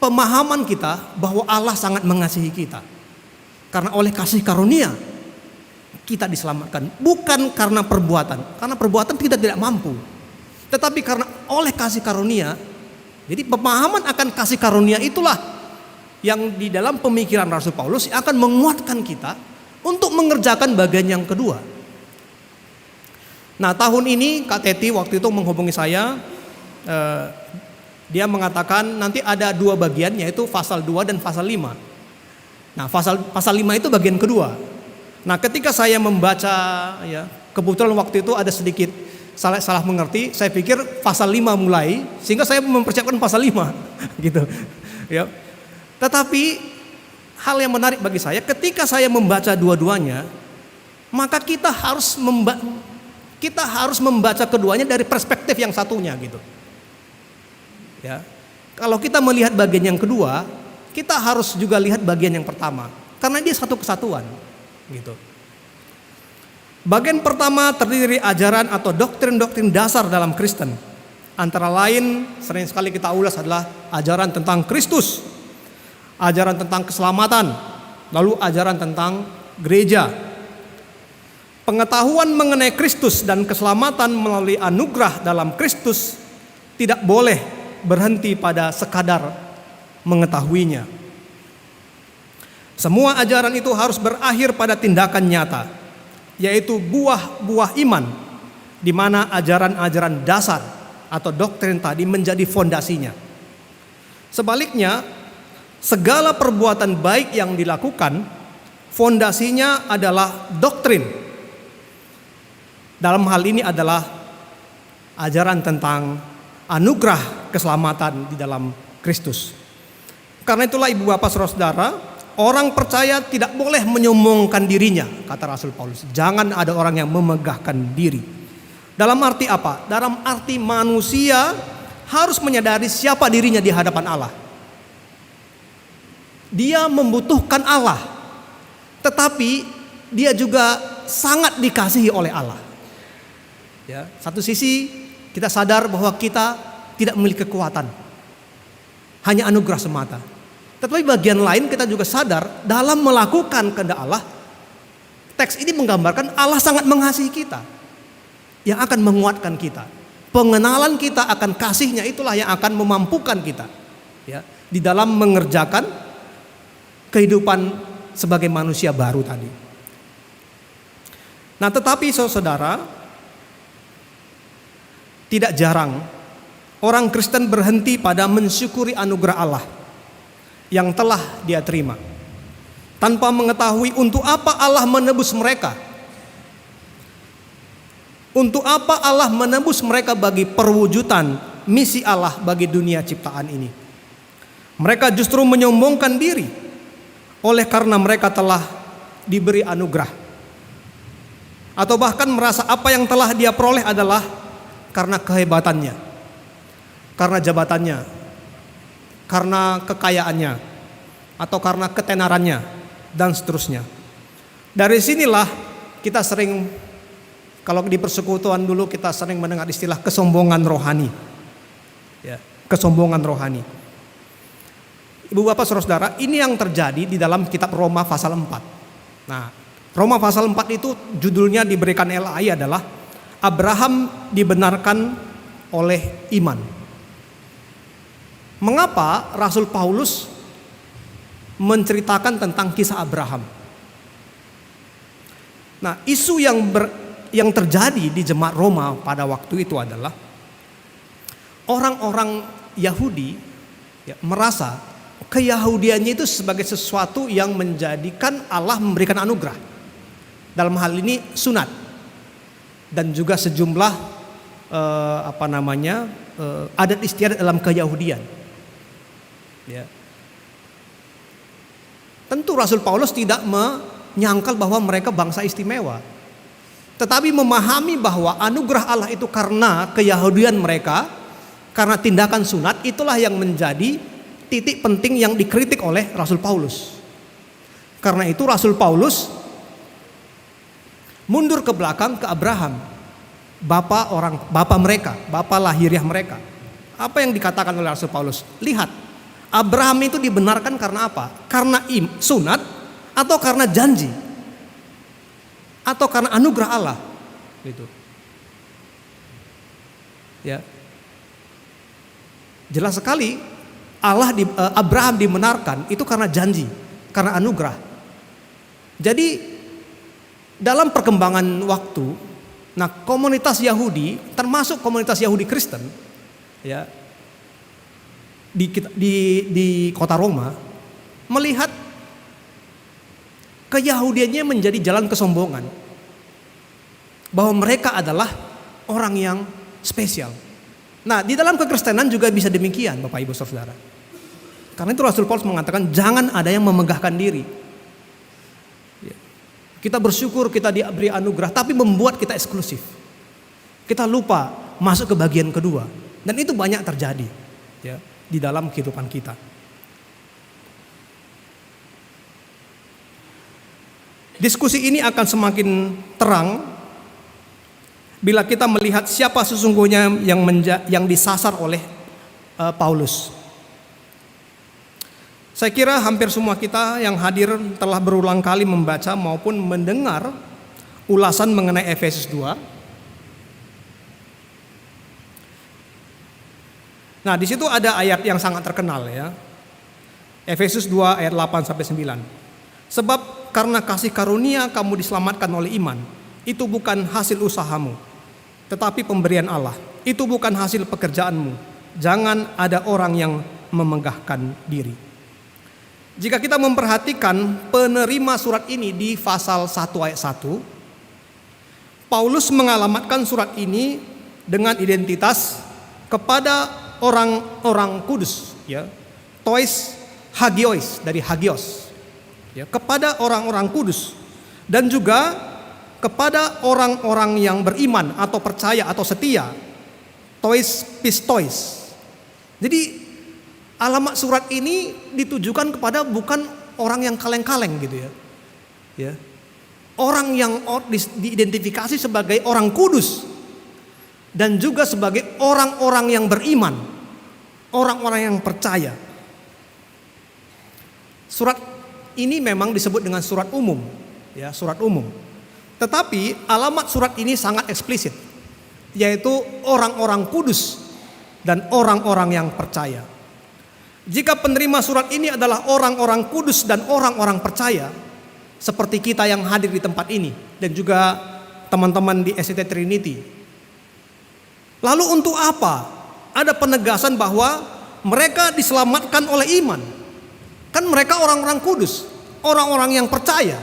pemahaman kita bahwa Allah sangat mengasihi kita. Karena oleh kasih karunia kita diselamatkan, bukan karena perbuatan. Karena perbuatan kita tidak mampu. Tetapi karena oleh kasih karunia. Jadi pemahaman akan kasih karunia itulah yang di dalam pemikiran Rasul Paulus akan menguatkan kita untuk mengerjakan bagian yang kedua. Nah, tahun ini Kak Teti waktu itu menghubungi saya, dia mengatakan nanti ada dua bagian, yaitu pasal 2 dan pasal 5. Nah, pasal 5 itu bagian kedua. Nah, ketika saya membaca, ya, kebetulan waktu itu ada sedikit salah mengerti. Saya pikir pasal 5 mulai, sehingga saya mempersiapkan pasal 5 gitu. Ya. Tetapi hal yang menarik bagi saya, ketika saya membaca dua-duanya, maka kita harus membaca keduanya dari perspektif yang satunya gitu. Ya. Kalau kita melihat bagian yang kedua, kita harus juga lihat bagian yang pertama, karena dia satu kesatuan gitu. Bagian pertama terdiri dari ajaran atau doktrin-doktrin dasar dalam Kristen. Antara lain sering sekali kita ulas adalah ajaran tentang Kristus, ajaran tentang keselamatan, lalu ajaran tentang gereja. Pengetahuan mengenai Kristus dan keselamatan melalui anugerah dalam Kristus tidak boleh berhenti pada sekadar mengetahuinya. Semua ajaran itu harus berakhir pada tindakan nyata, yaitu buah-buah iman, di mana ajaran-ajaran dasar atau doktrin tadi menjadi fondasinya. Sebaliknya, segala perbuatan baik yang dilakukan, fondasinya adalah doktrin. Dalam hal ini adalah ajaran tentang anugerah keselamatan di dalam Kristus. Karena itulah ibu bapak saudara, orang percaya tidak boleh menyombongkan dirinya, kata Rasul Paulus. Jangan ada orang yang memegahkan diri. Dalam arti apa? Dalam arti manusia harus menyadari siapa dirinya di hadapan Allah. Dia membutuhkan Allah, tetapi dia juga sangat dikasihi oleh Allah. Ya, satu sisi kita sadar bahwa kita tidak memiliki kekuatan, hanya anugerah semata. Tetapi bagian lain kita juga sadar dalam melakukan kehendak Allah, teks ini menggambarkan Allah sangat mengasihi kita, yang akan menguatkan kita. Pengenalan kita akan kasihnya itulah yang akan memampukan kita, ya, di dalam mengerjakan kehidupan sebagai manusia baru tadi. Nah, tetapi saudara, tidak jarang orang Kristen berhenti pada mensyukuri anugerah Allah yang telah dia terima, tanpa mengetahui untuk apa Allah menebus mereka. Untuk apa Allah menebus mereka bagi perwujudan misi Allah bagi dunia ciptaan ini. Mereka justru menyombongkan diri oleh karena mereka telah diberi anugerah, atau bahkan merasa apa yang telah dia peroleh adalah karena kehebatannya, karena jabatannya, karena kekayaannya, atau karena ketenarannya, dan seterusnya. Dari sinilah kita sering, kalau di persekutuan dulu kita sering mendengar istilah kesombongan rohani, ya, kesombongan rohani. Ibu bapak saudara, ini yang terjadi di dalam kitab Roma pasal 4. Nah, Roma pasal 4 itu judulnya diberikan LAI adalah Abraham dibenarkan oleh iman. Mengapa Rasul Paulus menceritakan tentang kisah Abraham? Nah, isu yang terjadi di jemaat Roma pada waktu itu adalah orang-orang Yahudi, ya, merasa keyahudiannya itu sebagai sesuatu yang menjadikan Allah memberikan anugerah. Dalam hal ini sunat dan juga sejumlah adat istiadat dalam keyahudian. Ya. Tentu Rasul Paulus tidak menyangkal bahwa mereka bangsa istimewa, tetapi memahami bahwa anugerah Allah itu karena keyahudian mereka, karena tindakan sunat, itulah yang menjadi titik penting yang dikritik oleh Rasul Paulus. Karena itu Rasul Paulus mundur ke belakang ke Abraham, bapak mereka, bapak lahiriah mereka. Apa yang dikatakan oleh Rasul Paulus? Lihat, Abraham itu dibenarkan karena apa? Karena sunat, atau karena janji, atau karena anugerah Allah, gitu. Ya, jelas sekali Abraham dibenarkan itu karena janji, karena anugerah. Jadi dalam perkembangan waktu, nah, komunitas Yahudi, termasuk komunitas Yahudi Kristen, ya, di kota Roma, melihat keyahudiannya menjadi jalan kesombongan. Bahwa mereka adalah orang yang spesial. Nah, di dalam kekristenan juga bisa demikian, Bapak Ibu Saudara. Karena itu Rasul Paulus mengatakan jangan ada yang memegahkan diri. Ya. Kita bersyukur kita diberi anugerah, tapi membuat kita eksklusif. Kita lupa masuk ke bagian kedua. Dan itu banyak terjadi ya, di dalam kehidupan kita. Diskusi ini akan semakin terang bila kita melihat siapa sesungguhnya yang disasar oleh Paulus. Saya kira hampir semua kita yang hadir telah berulang kali membaca maupun mendengar ulasan mengenai Efesus 2. Nah, di situ ada ayat yang sangat terkenal ya. Efesus 2 ayat 8 sampai 9. Sebab karena kasih karunia kamu diselamatkan oleh iman. Itu bukan hasil usahamu, tetapi pemberian Allah. Itu bukan hasil pekerjaanmu. Jangan ada orang yang memegahkan diri. Jika kita memperhatikan penerima surat ini di pasal 1 ayat 1, Paulus mengalamatkan surat ini dengan identitas kepada orang-orang kudus, ya. Tois hagios, dari hagios, ya, kepada orang-orang kudus, dan juga kepada orang-orang yang beriman atau percaya atau setia, tois pistois. Jadi alamat surat ini ditujukan kepada bukan orang yang kaleng-kaleng gitu ya, ya. Orang yang diidentifikasi sebagai orang kudus dan juga sebagai orang-orang yang beriman, orang-orang yang percaya. Surat ini memang disebut dengan surat umum, ya, surat umum. Tetapi alamat surat ini sangat eksplisit, yaitu orang-orang kudus dan orang-orang yang percaya. Jika penerima surat ini adalah orang-orang kudus dan orang-orang percaya, seperti kita yang hadir di tempat ini dan juga teman-teman di SCT Trinity, lalu untuk apa ada penegasan bahwa mereka diselamatkan oleh iman? Kan mereka orang-orang kudus, orang-orang yang percaya.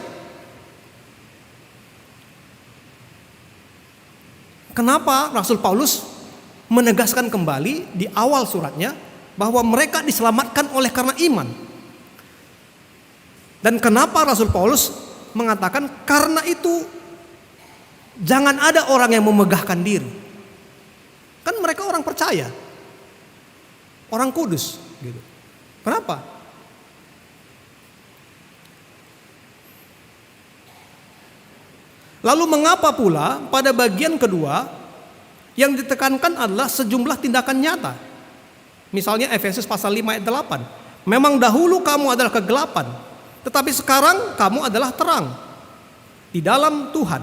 Kenapa Rasul Paulus menegaskan kembali di awal suratnya bahwa mereka diselamatkan oleh karena iman? Dan kenapa Rasul Paulus mengatakan karena itu jangan ada orang yang memegahkan diri? Kan mereka orang percaya, orang kudus gitu. Kenapa? Lalu mengapa pula pada bagian kedua yang ditekankan adalah sejumlah tindakan nyata? Misalnya Efesus pasal 5 ayat 8. Memang dahulu kamu adalah kegelapan, tetapi sekarang kamu adalah terang di dalam Tuhan.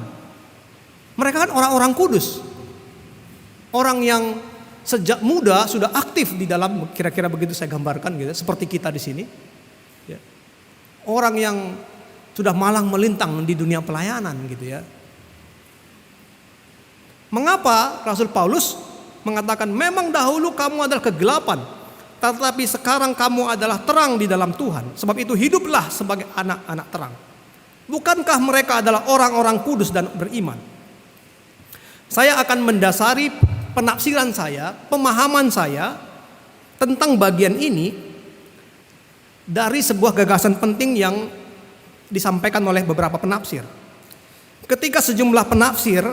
Mereka kan orang-orang kudus. Orang yang sejak muda sudah aktif di dalam, kira-kira begitu saya gambarkan gitu, seperti kita di sini. Ya. Orang yang sudah malang melintang di dunia pelayanan gitu ya. Mengapa Rasul Paulus mengatakan memang dahulu kamu adalah kegelapan, tetapi sekarang kamu adalah terang di dalam Tuhan. Sebab itu hiduplah sebagai anak-anak terang. Bukankah mereka adalah orang-orang kudus dan beriman? Saya akan mendasari penafsiran saya, pemahaman saya tentang bagian ini dari sebuah gagasan penting yang disampaikan oleh beberapa penafsir. Ketika sejumlah penafsir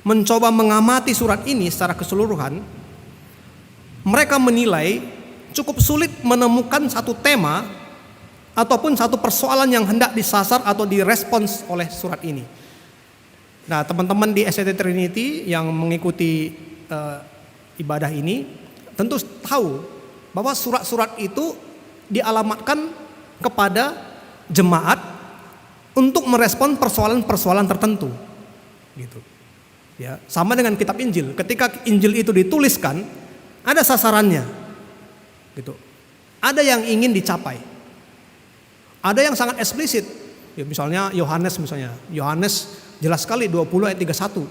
mencoba mengamati surat ini secara keseluruhan, mereka menilai cukup sulit menemukan satu tema ataupun satu persoalan yang hendak disasar atau direspons oleh surat ini. Nah, teman-teman di SCT Trinity yang mengikuti ibadah ini tentu tahu bahwa surat-surat itu dialamatkan kepada jemaat untuk merespon persoalan-persoalan tertentu, gitu. Ya, sama dengan kitab Injil. Ketika Injil itu dituliskan, ada sasarannya, gitu. Ada yang ingin dicapai. Ada yang sangat eksplisit. Ya, misalnya Yohanes jelas sekali 20 ayat 31.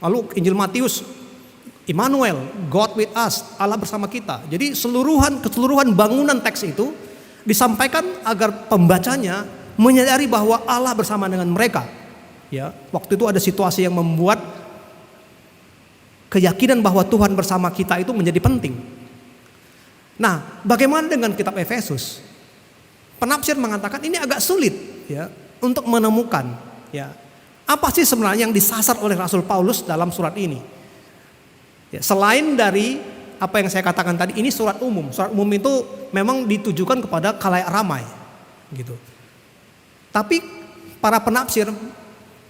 Lalu Injil Matius, Immanuel, God with us, Allah bersama kita. Jadi keseluruhan bangunan teks itu disampaikan agar pembacanya menyadari bahwa Allah bersama dengan mereka. Ya, waktu itu ada situasi yang membuat keyakinan bahwa Tuhan bersama kita itu menjadi penting. Nah, bagaimana dengan kitab Efesus? Penafsir mengatakan ini agak sulit ya untuk menemukan ya apa sih sebenarnya yang disasar oleh Rasul Paulus dalam surat ini. Ya, selain dari apa yang saya katakan tadi, ini surat umum. Surat umum itu memang ditujukan kepada khalayak ramai gitu. Tapi para penafsir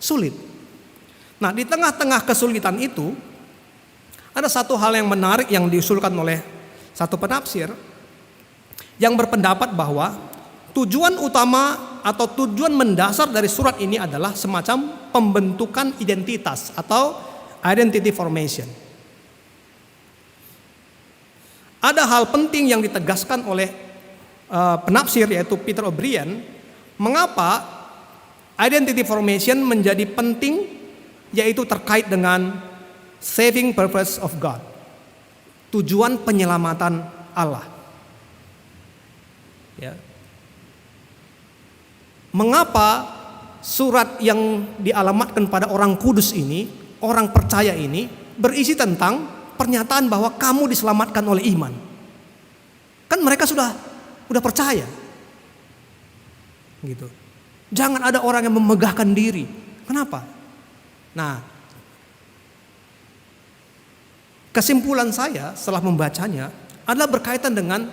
sulit. Nah, di tengah-tengah kesulitan itu ada satu hal yang menarik yang diusulkan oleh satu penafsir yang berpendapat bahwa tujuan utama atau tujuan mendasar dari surat ini adalah semacam pembentukan identitas atau identity formation. Ada hal penting yang ditegaskan oleh penafsir yaitu Peter O'Brien, mengapa identity formation menjadi penting, yaitu terkait dengan saving purpose of God, tujuan penyelamatan Allah. Ya. Mengapa surat yang dialamatkan pada orang kudus ini, orang percaya ini, berisi tentang pernyataan bahwa kamu diselamatkan oleh iman? Kan mereka sudah percaya. Gitu. Jangan ada orang yang memegahkan diri. Kenapa? Nah, kesimpulan saya setelah membacanya adalah berkaitan dengan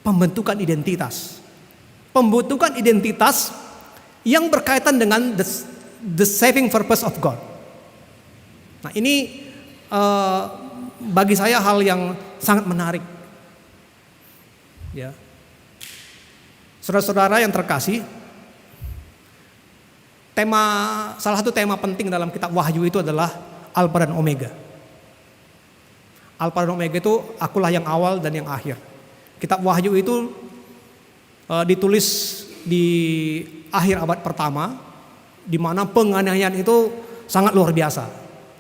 pembentukan identitas. Pembentukan identitas yang berkaitan dengan the saving purpose of God. Nah, ini bagi saya hal yang sangat menarik. Ya. Saudara-saudara yang terkasih, salah satu tema penting dalam kitab Wahyu itu adalah Alfa dan Omega. Alfa dan Omega itu akulah yang awal dan yang akhir. Kitab Wahyu itu ditulis di akhir abad pertama, di mana penganiayaan itu sangat luar biasa.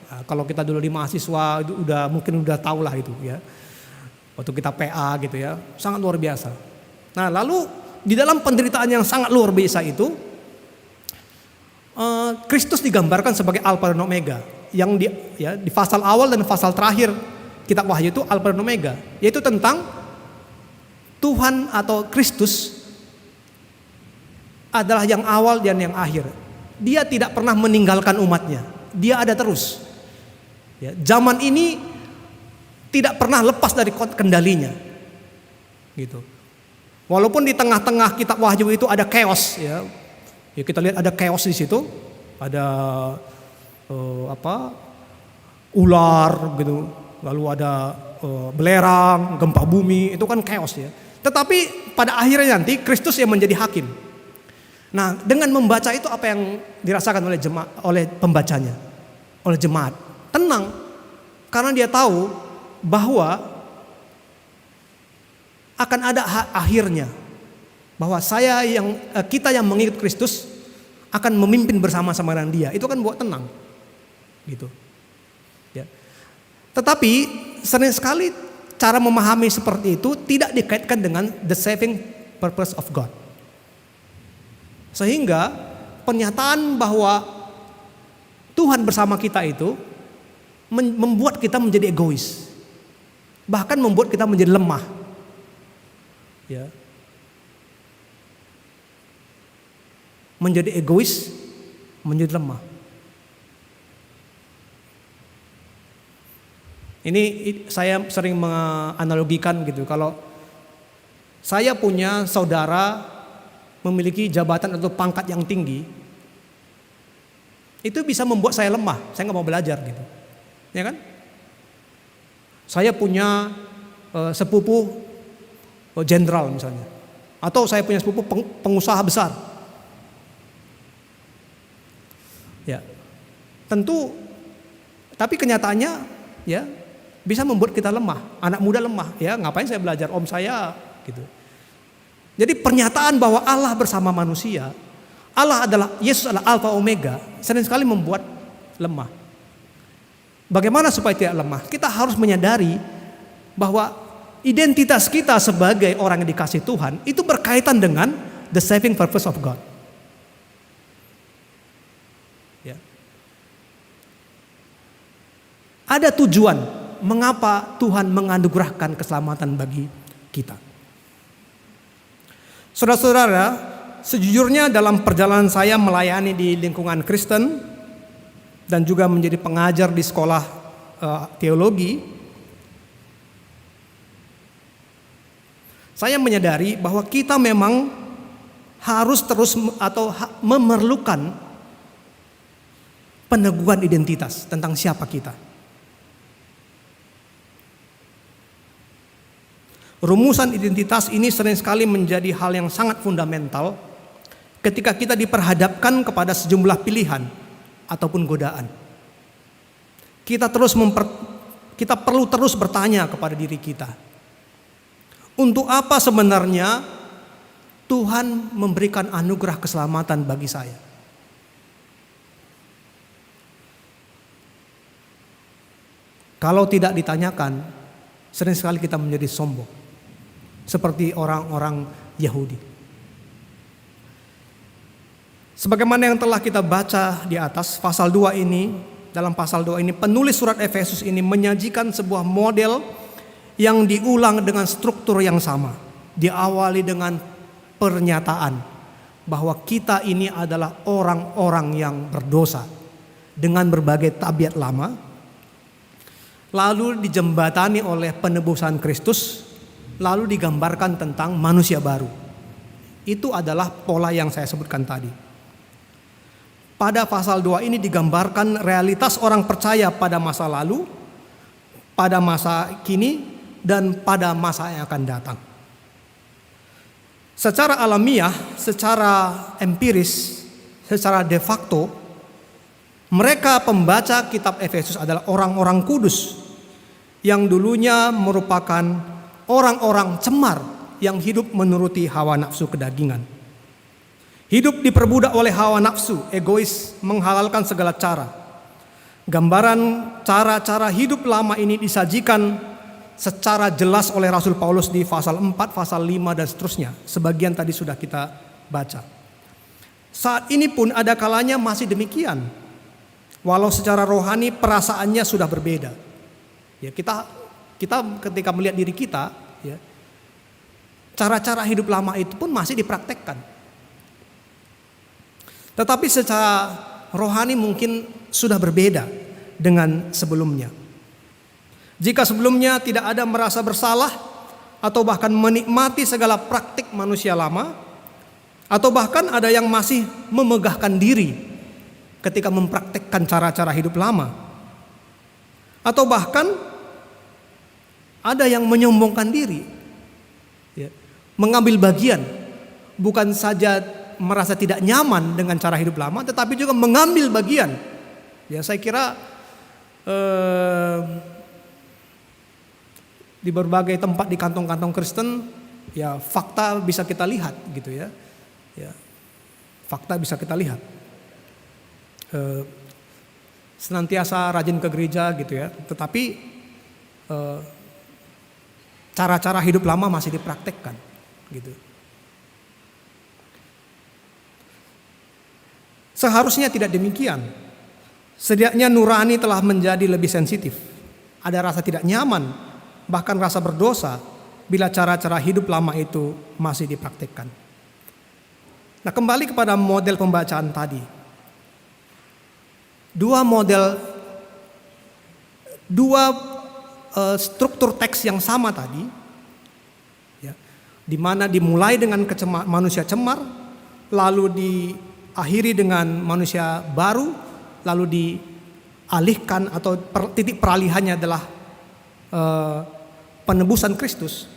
Nah, kalau kita dulu di mahasiswa itu mungkin udah tahu lah itu ya. Waktu kita PA gitu ya, sangat luar biasa. Nah, lalu di dalam penderitaan yang sangat luar biasa itu, Kristus digambarkan sebagai Alfa dan Omega. Yang di pasal awal dan pasal terakhir kitab Wahyu itu Alfa dan Omega, yaitu tentang Tuhan atau Kristus adalah yang awal dan yang akhir. Dia tidak pernah meninggalkan umatnya. Dia ada terus. Ya, zaman ini tidak pernah lepas dari kendalinya. Gitu. Walaupun di tengah-tengah kitab Wahyu itu ada chaos ya. Ya kita lihat ada chaos di situ. Ada ular gitu. Lalu ada belerang, gempa bumi, itu kan chaos ya. Tetapi pada akhirnya nanti Kristus yang menjadi hakim. Nah, dengan membaca itu apa yang dirasakan oleh pembacanya, oleh jemaat? Tenang, karena dia tahu bahwa akan ada akhirnya, bahwa kita yang mengikut Kristus akan memimpin bersama-sama dengan Dia. Itu kan buat tenang, gitu. Ya. Tetapi sering sekali cara memahami seperti itu tidak dikaitkan dengan the saving purpose of God. Sehingga pernyataan bahwa Tuhan bersama kita itu membuat kita menjadi egois, bahkan membuat kita menjadi lemah. Ya. Menjadi egois, menjadi lemah. Ini saya sering menganalogikan gitu. Kalau saya punya saudara memiliki jabatan atau pangkat yang tinggi, itu bisa membuat saya lemah. Saya nggak mau belajar gitu, ya kan? Saya punya sepupu jenderal misalnya, atau saya punya sepupu pengusaha besar. Ya, tentu, tapi kenyataannya ya bisa membuat kita lemah. Anak muda lemah, ya ngapain saya belajar, om saya gitu. Jadi pernyataan bahwa Allah bersama manusia, Yesus adalah Alfa Omega, sering sekali membuat lemah. Bagaimana supaya tidak lemah? Kita harus menyadari bahwa identitas kita sebagai orang yang dikasih Tuhan itu berkaitan dengan the saving purpose of God. Ya. Ada tujuan mengapa Tuhan menganugerahkan keselamatan bagi kita. Saudara-saudara, sejujurnya dalam perjalanan saya melayani di lingkungan Kristen dan juga menjadi pengajar di sekolah teologi, saya menyadari bahwa kita memang harus terus atau memerlukan peneguhan identitas tentang siapa kita. Rumusan identitas ini sering sekali menjadi hal yang sangat fundamental ketika kita diperhadapkan kepada sejumlah pilihan ataupun godaan. Kita perlu terus bertanya kepada diri kita, untuk apa sebenarnya Tuhan memberikan anugerah keselamatan bagi saya? Kalau tidak ditanyakan, sering sekali kita menjadi sombong. Seperti orang-orang Yahudi. Sebagaimana yang telah kita baca di atas, pasal 2 ini, dalam pasal 2 ini, penulis surat Efesus ini menyajikan sebuah model yang diulang dengan struktur yang sama. Diawali dengan pernyataan bahwa kita ini adalah orang-orang yang berdosa dengan berbagai tabiat lama, lalu dijembatani oleh penebusan Kristus, lalu digambarkan tentang manusia baru. Itu adalah pola yang saya sebutkan tadi. Pada pasal 2 ini digambarkan realitas orang percaya pada masa lalu, pada masa kini, dan pada masa yang akan datang. Secara alamiah, secara empiris, secara de facto, mereka pembaca kitab Efesus adalah orang-orang kudus yang dulunya merupakan orang-orang cemar yang hidup menuruti hawa nafsu kedagingan. Hidup diperbudak oleh hawa nafsu, egois, menghalalkan segala cara. Gambaran cara-cara hidup lama ini disajikan secara jelas oleh Rasul Paulus di pasal 4, pasal 5 dan seterusnya. Sebagian tadi sudah kita baca. Saat ini pun ada kalanya masih demikian. Walau secara rohani perasaannya sudah berbeda. Ya, kita ketika melihat diri kita, ya, cara-cara hidup lama itu pun masih dipraktekkan. Tetapi secara rohani mungkin sudah berbeda dengan sebelumnya. Jika sebelumnya tidak ada merasa bersalah atau bahkan menikmati segala praktik manusia lama, atau bahkan ada yang masih memegahkan diri ketika mempraktekkan cara-cara hidup lama, atau bahkan ada yang menyombongkan diri, ya, mengambil bagian, bukan saja merasa tidak nyaman dengan cara hidup lama, tetapi juga mengambil bagian. Ya, saya kira di berbagai tempat di kantong-kantong Kristen, ya fakta bisa kita lihat, gitu ya. Ya, fakta bisa kita lihat. Senantiasa rajin ke gereja, gitu ya. Tetapi cara-cara hidup lama masih dipraktekkan, gitu. Seharusnya tidak demikian. Setidaknya nurani telah menjadi lebih sensitif. Ada rasa tidak nyaman, bahkan rasa berdosa bila cara-cara hidup lama itu masih dipraktekkan. Nah, kembali kepada model pembacaan tadi. Dua struktur teks yang sama tadi, ya, di mana dimulai dengan manusia cemar, lalu diakhiri dengan manusia baru, lalu dialihkan atau titik peralihannya adalah penebusan Kristus.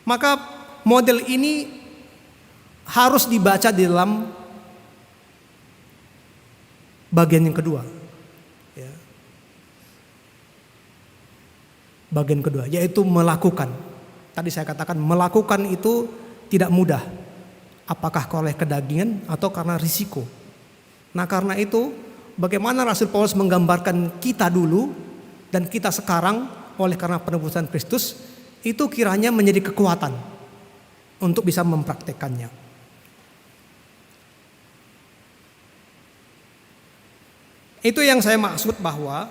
Maka model ini harus dibaca di dalam bagian yang kedua. Bagian kedua, yaitu melakukan. Tadi saya katakan melakukan itu tidak mudah. Apakah oleh kedagingan atau karena risiko. Nah, karena itu bagaimana Rasul Paulus menggambarkan kita dulu dan kita sekarang oleh karena penebusan Kristus, itu kiranya menjadi kekuatan untuk bisa mempraktekannya. Itu yang saya maksud bahwa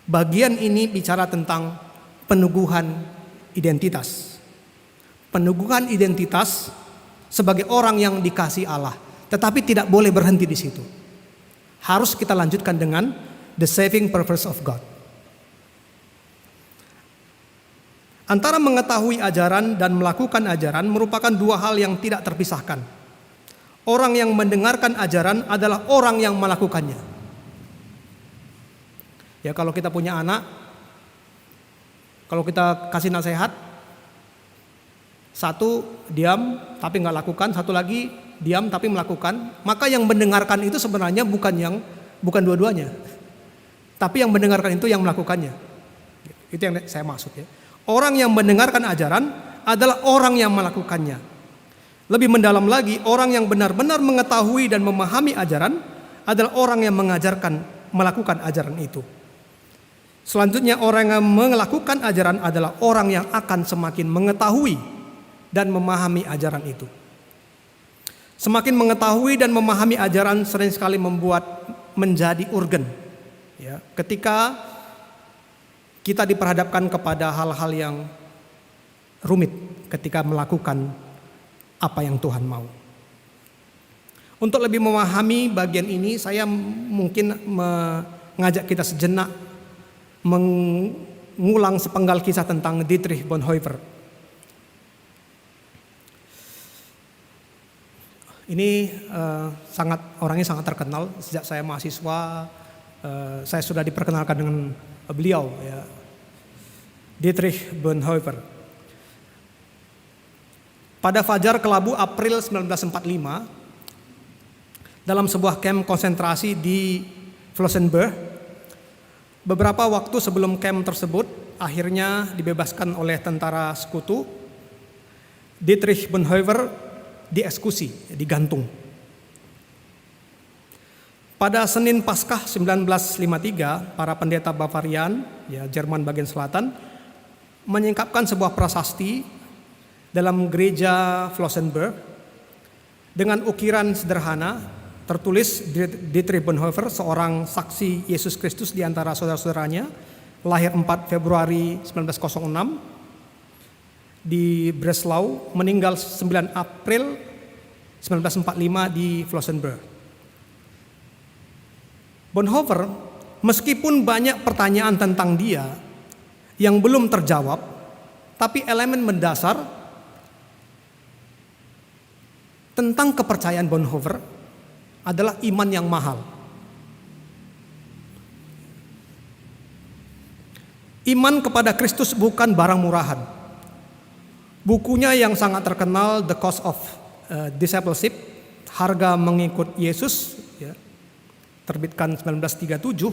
bagian ini bicara tentang peneguhan identitas. Peneguhan identitas sebagai orang yang dikasihi Allah, tetapi tidak boleh berhenti di situ. Harus kita lanjutkan dengan the saving purpose of God. Antara mengetahui ajaran dan melakukan ajaran merupakan dua hal yang tidak terpisahkan. Orang yang mendengarkan ajaran adalah orang yang melakukannya. Ya, kalau kita punya anak, kalau kita kasih nasihat, satu diam tapi nggak lakukan, satu lagi diam tapi melakukan, maka yang mendengarkan itu sebenarnya bukan dua-duanya, tapi yang mendengarkan itu yang melakukannya. Itu yang saya maksud ya. Orang yang mendengarkan ajaran adalah orang yang melakukannya. Lebih mendalam lagi, orang yang benar-benar mengetahui dan memahami ajaran adalah orang yang melakukan ajaran itu. Selanjutnya, orang yang melakukan ajaran adalah orang yang akan semakin mengetahui dan memahami ajaran itu. Semakin mengetahui dan memahami ajaran sering sekali menjadi urgen. Ya, ketika kita diperhadapkan kepada hal-hal yang rumit ketika melakukan apa yang Tuhan mau. Untuk lebih memahami bagian ini, saya mungkin mengajak kita sejenak mengulang sepenggal kisah tentang Dietrich Bonhoeffer. Ini orangnya sangat terkenal. Sejak saya mahasiswa, saya sudah diperkenalkan dengan beliau, ya, Dietrich Bonhoeffer. Pada fajar kelabu April 1945, dalam sebuah kamp konsentrasi di Flossenburg, beberapa waktu sebelum kamp tersebut akhirnya dibebaskan oleh tentara sekutu, Dietrich Bonhoeffer dieksekusi, digantung. Pada Senin Paskah 1953, para pendeta Bavarian, ya, Jerman bagian selatan, menyingkapkan sebuah prasasti dalam gereja Flossenburg dengan ukiran sederhana tertulis Dietrich Bonhoeffer, seorang saksi Yesus Kristus di antara saudara-saudaranya, lahir 4 Februari 1906 di Breslau, meninggal 9 April 1945 di Flossenburg. Bonhoeffer, meskipun banyak pertanyaan tentang dia yang belum terjawab, tapi elemen mendasar tentang kepercayaan Bonhoeffer adalah iman yang mahal. Iman kepada Kristus bukan barang murahan. Bukunya yang sangat terkenal, The Cost of Discipleship, Harga Mengikut Yesus, ya, terbitkan 1937,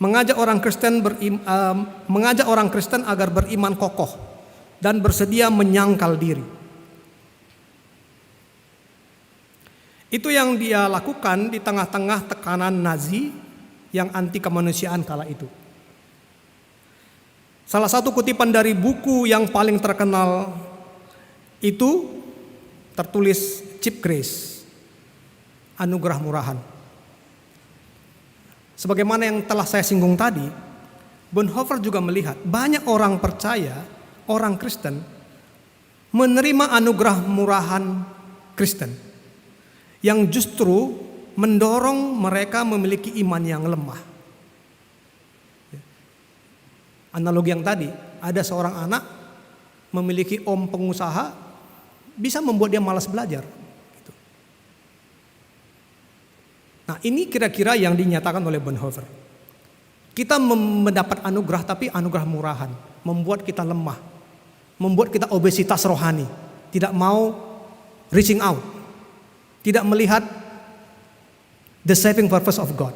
mengajak orang Kristen agar beriman kokoh dan bersedia menyangkal diri. Itu yang dia lakukan di tengah-tengah tekanan Nazi yang anti kemanusiaan kala itu. Salah satu kutipan dari buku yang paling terkenal itu tertulis Cheap Grace, anugerah murahan. Sebagaimana yang telah saya singgung tadi, Bonhoeffer juga melihat banyak orang percaya, orang Kristen, menerima anugerah murahan Kristen yang justru mendorong mereka memiliki iman yang lemah. Analogi yang tadi, ada seorang anak memiliki om pengusaha, bisa membuat dia malas belajar. Nah, ini kira-kira yang dinyatakan oleh Bonhoeffer. Kita mendapat anugerah, tapi anugerah murahan, membuat kita lemah, membuat kita obesitas rohani, tidak mau reaching out, tidak melihat the saving purpose of God.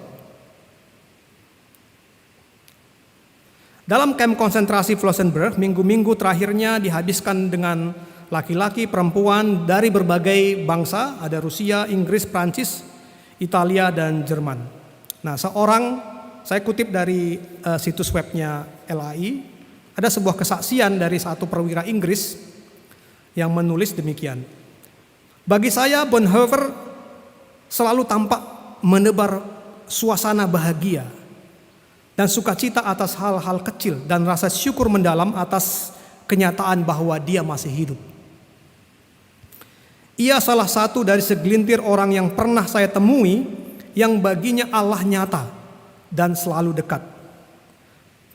Dalam kamp konsentrasi Flossenburg, minggu-minggu terakhirnya dihabiskan dengan laki-laki, perempuan dari berbagai bangsa, ada Rusia, Inggris, Prancis, Italia, dan Jerman. Nah, saya kutip dari situs webnya LAI, Ada sebuah kesaksian dari satu perwira Inggris yang menulis demikian. Bagi saya, Bonhoeffer selalu tampak menebar suasana bahagia dan sukacita atas hal-hal kecil dan rasa syukur mendalam atas kenyataan bahwa dia masih hidup. Ia salah satu dari segelintir orang yang pernah saya temui yang baginya Allah nyata dan selalu dekat.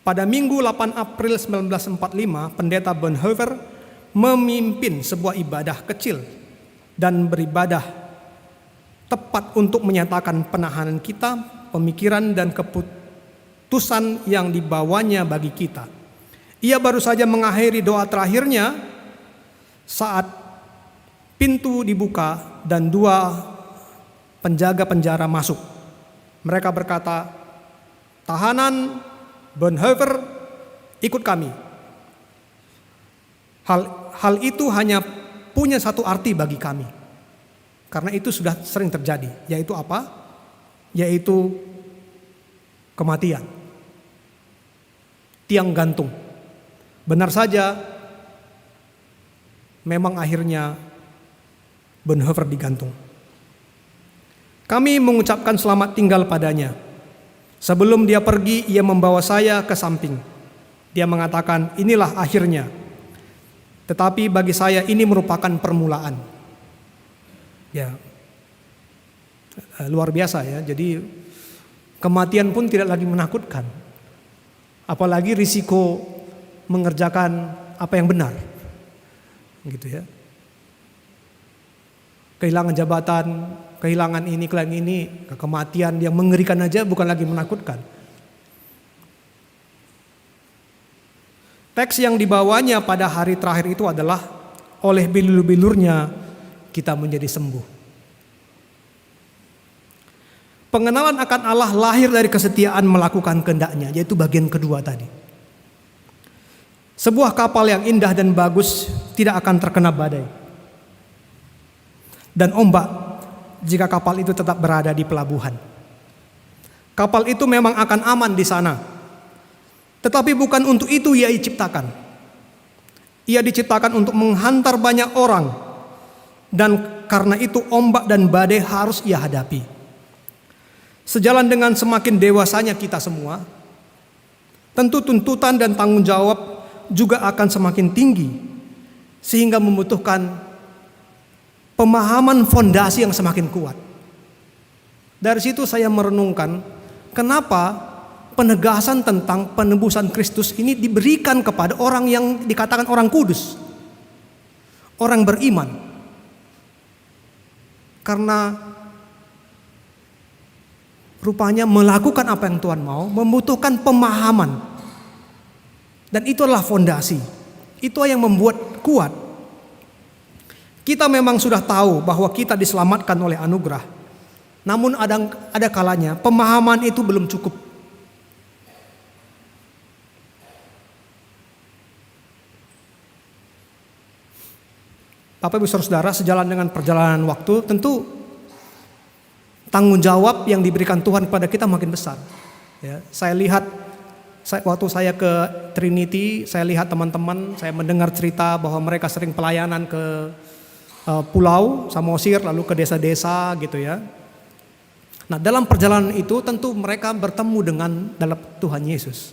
Pada Minggu 8 April 1945, Pendeta Bonhoeffer memimpin sebuah ibadah kecil dan beribadah tepat untuk menyatakan penahanan kita, pemikiran dan keputusan yang dibawanya bagi kita. Ia baru saja mengakhiri doa terakhirnya saat pintu dibuka dan 2 penjaga penjara masuk. Mereka berkata, "Tahanan Bonhoeffer, ikut kami." Hal itu hanya punya satu arti bagi kami. Karena itu sudah sering terjadi. Yaitu apa? Yaitu kematian. Tiang gantung. Benar saja, memang akhirnya Bonhoeffer digantung. Kami mengucapkan selamat tinggal padanya. Sebelum dia pergi, ia membawa saya ke samping. Dia mengatakan, "Inilah akhirnya. Tetapi bagi saya ini merupakan permulaan." Ya, luar biasa ya. Jadi kematian pun tidak lagi menakutkan. Apalagi risiko mengerjakan apa yang benar. Gitu ya. Kehilangan jabatan, kehilangan ini, kematian yang mengerikan aja bukan lagi menakutkan. Teks yang dibawanya pada hari terakhir itu adalah oleh bilur-bilurnya kita menjadi sembuh. Pengenalan akan Allah lahir dari kesetiaan melakukan kehendaknya, yaitu bagian kedua tadi. Sebuah kapal yang indah dan bagus tidak akan terkena badai dan ombak jika kapal itu tetap berada di pelabuhan. Kapal itu memang akan aman di sana, tetapi bukan untuk itu ia diciptakan. Ia diciptakan untuk menghantar banyak orang, dan karena itu ombak dan badai harus ia hadapi. Sejalan dengan semakin dewasanya kita semua, tentu tuntutan dan tanggung jawab juga akan semakin tinggi, sehingga membutuhkan pemahaman fondasi yang semakin kuat. Dari situ saya merenungkan kenapa penegasan tentang penebusan Kristus ini diberikan kepada orang yang dikatakan orang kudus, orang beriman. Karena rupanya melakukan apa yang Tuhan mau membutuhkan pemahaman. Dan itu adalah fondasi. Itu yang membuat kuat. Kita memang sudah tahu bahwa kita diselamatkan oleh anugerah. Namun ada kalanya pemahaman itu belum cukup. Bapak Ibu Saudara, sejalan dengan perjalanan waktu, tentu tanggung jawab yang diberikan Tuhan kepada kita makin besar. Ya, saya lihat waktu saya ke Trinity, saya lihat teman-teman, saya mendengar cerita bahwa mereka sering pelayanan ke Pulau Samosir, lalu ke desa-desa gitu ya. Nah, dalam perjalanan itu tentu mereka bertemu dengan dalam Tuhan Yesus.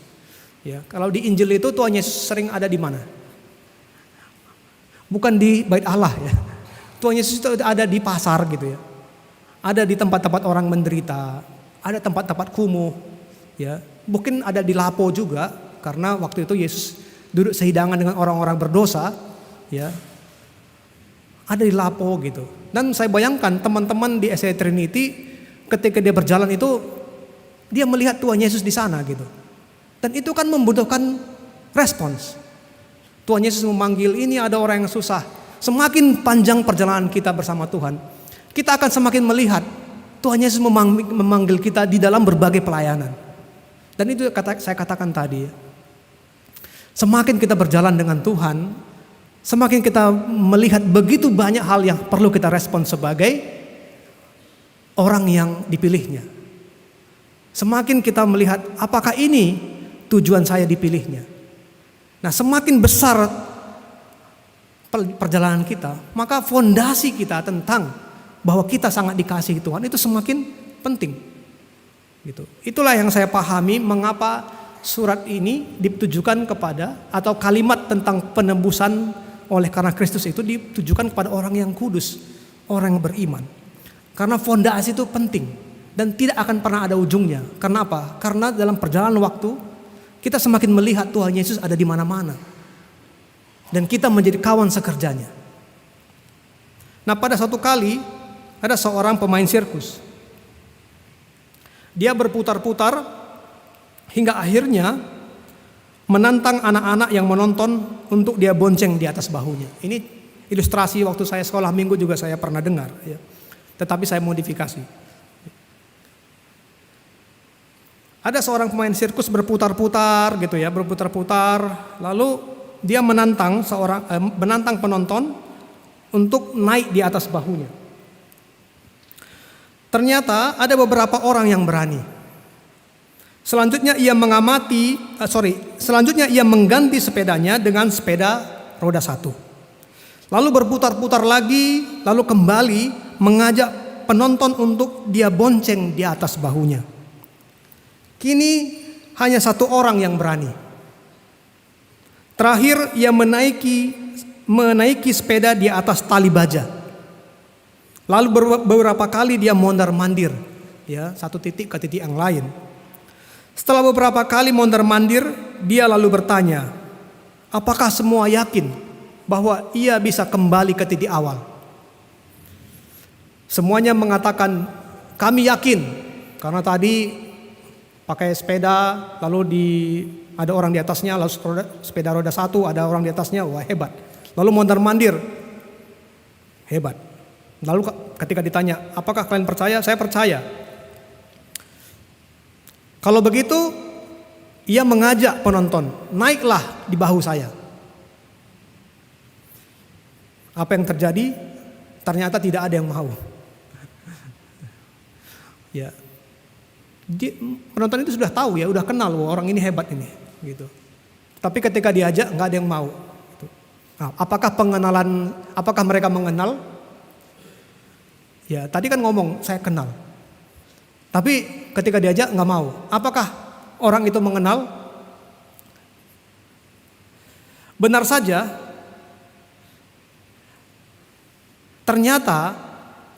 Ya, kalau di Injil itu Tuhan Yesus sering ada di mana? Bukan di Bait Allah ya. Tuhan Yesus itu ada di pasar gitu ya. Ada di tempat-tempat orang menderita, ada tempat-tempat kumuh, ya. Mungkin ada di Lapo juga, karena waktu itu Yesus duduk sehidangan dengan orang-orang berdosa, ya. Ada di Lapo gitu. Dan saya bayangkan teman-teman di SCA Trinity ketika dia berjalan itu, dia melihat Tuhan Yesus di sana gitu. Dan itu kan membutuhkan respons. Tuhan Yesus memanggil, ini ada orang yang susah. Semakin panjang perjalanan kita bersama Tuhan, kita akan semakin melihat Tuhan Yesus memanggil kita di dalam berbagai pelayanan. Dan itu saya katakan tadi. Semakin kita berjalan dengan Tuhan, semakin kita melihat begitu banyak hal yang perlu kita respon sebagai orang yang dipilihnya. Semakin kita melihat apakah ini tujuan saya dipilihnya. Nah, semakin besar perjalanan kita, maka fondasi kita tentang bahwa kita sangat dikasihi Tuhan itu semakin penting. Gitu. Itulah yang saya pahami mengapa surat ini ditujukan kepada, atau kalimat tentang penebusan oleh karena Kristus itu ditujukan kepada orang yang kudus, orang yang beriman. Karena fondasi itu penting dan tidak akan pernah ada ujungnya. Karena apa? Karena dalam perjalanan waktu kita semakin melihat Tuhan Yesus ada di mana-mana. Dan kita menjadi kawan sekerjanya. Nah, pada suatu kali ada seorang pemain sirkus. Dia berputar-putar hingga akhirnya menantang anak-anak yang menonton untuk dia bonceng di atas bahunya. Ini ilustrasi waktu saya sekolah minggu juga saya pernah dengar, ya. Tetapi saya modifikasi. Ada seorang pemain sirkus berputar-putar gitu ya, berputar-putar, lalu dia menantang penonton untuk naik di atas bahunya. Ternyata ada beberapa orang yang berani. Selanjutnya ia mengganti sepedanya dengan sepeda roda 1. Lalu berputar-putar lagi, lalu kembali mengajak penonton untuk dia bonceng di atas bahunya. Kini hanya satu orang yang berani. Terakhir ia menaiki sepeda di atas tali baja. Lalu beberapa kali dia mondar-mandir, ya, satu titik ke titik yang lain. Setelah beberapa kali mondar-mandir, dia lalu bertanya, apakah semua yakin bahwa ia bisa kembali ke titik awal? Semuanya mengatakan, kami yakin, karena tadi pakai sepeda, lalu ada orang di atasnya, lalu sepeda roda 1, ada orang di atasnya, wah hebat. Lalu mondar-mandir, hebat. Lalu ketika ditanya, apakah kalian percaya? Saya percaya. Kalau begitu, ia mengajak penonton, naiklah di bahu saya. Apa yang terjadi? Ternyata tidak ada yang mau. Ya, penonton itu sudah tahu ya, udah kenal bahwa orang ini hebat ini, gitu. Tapi ketika diajak nggak ada yang mau. Nah, apakah mereka mengenal? Ya, tadi kan ngomong saya kenal. Tapi ketika diajak nggak mau. Apakah orang itu mengenal? Benar saja. Ternyata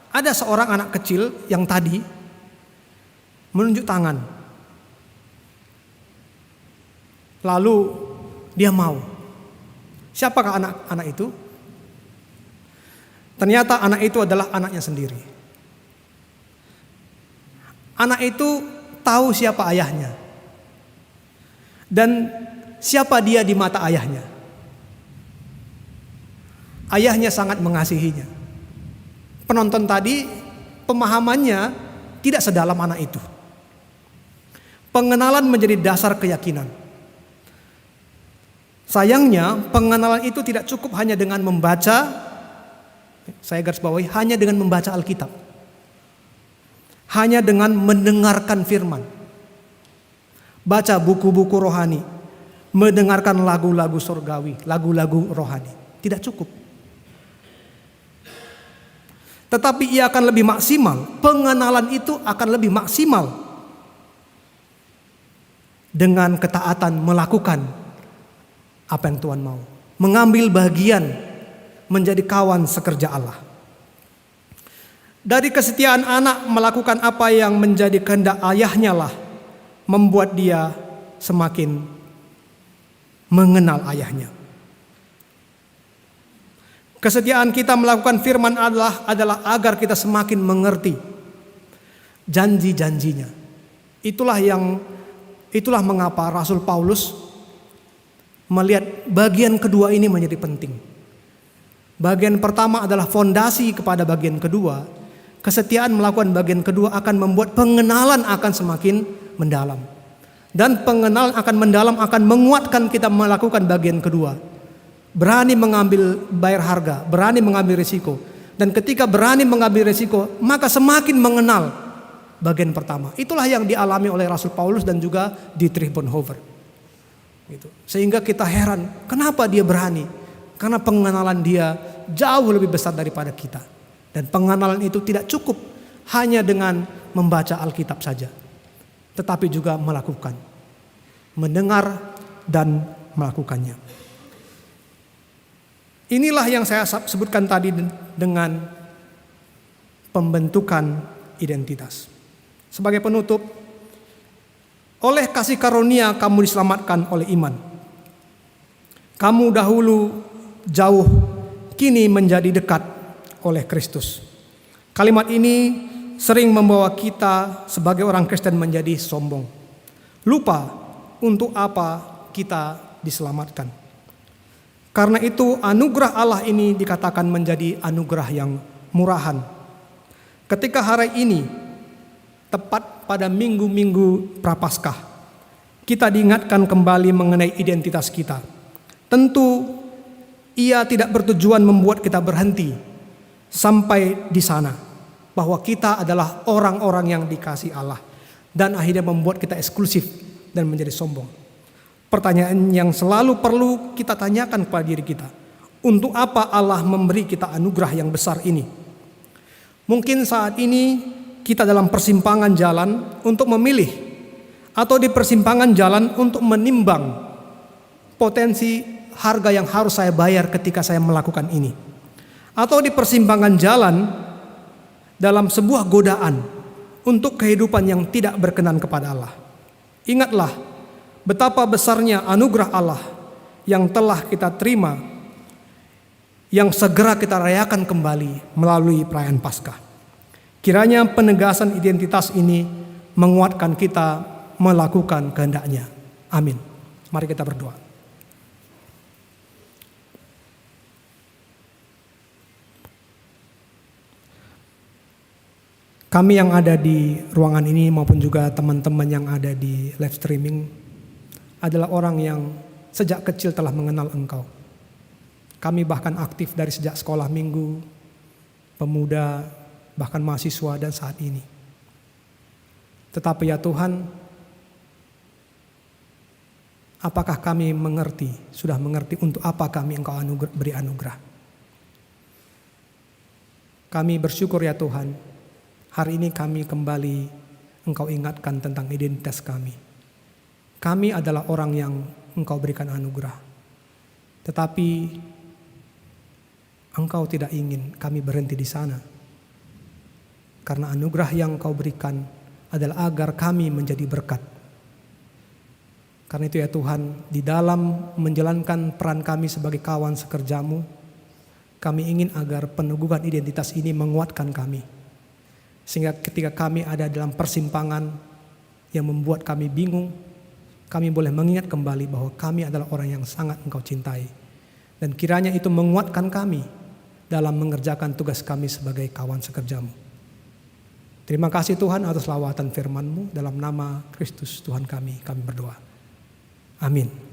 ada seorang anak kecil yang tadi menunjuk tangan. Lalu dia mau. Siapakah anak itu? Ternyata anak itu adalah anaknya sendiri. Anak itu tahu siapa ayahnya. Dan siapa dia di mata ayahnya. Ayahnya sangat mengasihinya. Penonton tadi pemahamannya tidak sedalam anak itu. Pengenalan menjadi dasar keyakinan. Sayangnya pengenalan itu tidak cukup hanya dengan membaca. Saya garis bawahi, hanya dengan membaca Alkitab. Hanya dengan mendengarkan firman. Baca buku-buku rohani. Mendengarkan lagu-lagu surgawi, lagu-lagu rohani. Tidak cukup. Tetapi ia akan lebih maksimal. Pengenalan itu akan lebih maksimal. Dengan ketaatan melakukan apa yang Tuhan mau. Mengambil bagian menjadi kawan sekerja Allah. Dari kesetiaan anak melakukan apa yang menjadi kehendak ayahnya lah membuat dia semakin mengenal ayahnya. Kesetiaan kita melakukan firman Allah adalah agar kita semakin mengerti janji-janjinya. Itulah mengapa Rasul Paulus melihat bagian kedua ini menjadi penting. Bagian pertama adalah fondasi kepada bagian kedua. Kesetiaan melakukan bagian kedua akan membuat pengenalan akan semakin mendalam. Dan pengenalan akan mendalam akan menguatkan kita melakukan bagian kedua. Berani mengambil bayar harga, berani mengambil risiko. Dan ketika berani mengambil risiko, maka semakin mengenal bagian pertama. Itulah yang dialami oleh Rasul Paulus dan juga Dietrich Bonhoeffer. Gitu. Sehingga kita heran, kenapa dia berani? Karena pengenalan dia jauh lebih besar daripada kita. Dan pengenalan itu tidak cukup hanya dengan membaca Alkitab saja, tetapi juga melakukan, mendengar dan melakukannya. Inilah yang saya sebutkan tadi dengan pembentukan identitas. Sebagai penutup, oleh kasih karunia kamu diselamatkan oleh iman. Kamu dahulu jauh, kini menjadi dekat oleh Kristus. Kalimat ini sering membawa kita sebagai orang Kristen menjadi sombong. Lupa untuk apa kita diselamatkan. Karena itu anugerah Allah ini dikatakan menjadi anugerah yang murahan. Ketika hari ini, tepat pada minggu-minggu Prapaskah, kita diingatkan kembali mengenai identitas kita. Tentu ia tidak bertujuan membuat kita berhenti sampai di sana, bahwa kita adalah orang-orang yang dikasihi Allah, dan akhirnya membuat kita eksklusif dan menjadi sombong. Pertanyaan yang selalu perlu kita tanyakan kepada diri kita, untuk apa Allah memberi kita anugerah yang besar ini? Mungkin saat ini kita dalam persimpangan jalan untuk memilih, atau di persimpangan jalan untuk menimbang potensi harga yang harus saya bayar ketika saya melakukan ini, atau di persimpangan jalan dalam sebuah godaan untuk kehidupan yang tidak berkenan kepada Allah. Ingatlah betapa besarnya anugerah Allah yang telah kita terima, yang segera kita rayakan kembali melalui perayaan Paskah. Kiranya penegasan identitas ini menguatkan kita melakukan kehendak-Nya. Amin. Mari kita berdoa. Kami yang ada di ruangan ini maupun juga teman-teman yang ada di live streaming adalah orang yang sejak kecil telah mengenal Engkau. Kami bahkan aktif dari sejak sekolah minggu, pemuda, bahkan mahasiswa dan saat ini. Tetapi ya Tuhan, apakah kami sudah mengerti untuk apa kami Engkau beri anugerah? Kami bersyukur ya Tuhan, hari ini kami kembali Engkau ingatkan tentang identitas kami. Kami adalah orang yang Engkau berikan anugerah. Tetapi Engkau tidak ingin kami berhenti di sana. Karena anugerah yang Engkau berikan adalah agar kami menjadi berkat. Karena itu ya Tuhan, di dalam menjalankan peran kami sebagai kawan sekerja-Mu, kami ingin agar peneguhan identitas ini menguatkan kami. Sehingga ketika kami ada dalam persimpangan yang membuat kami bingung, kami boleh mengingat kembali bahwa kami adalah orang yang sangat Engkau cintai. Dan kiranya itu menguatkan kami dalam mengerjakan tugas kami sebagai kawan sekerja-Mu. Terima kasih Tuhan atas lawatan firman-Mu. Dalam nama Kristus Tuhan kami berdoa. Amin.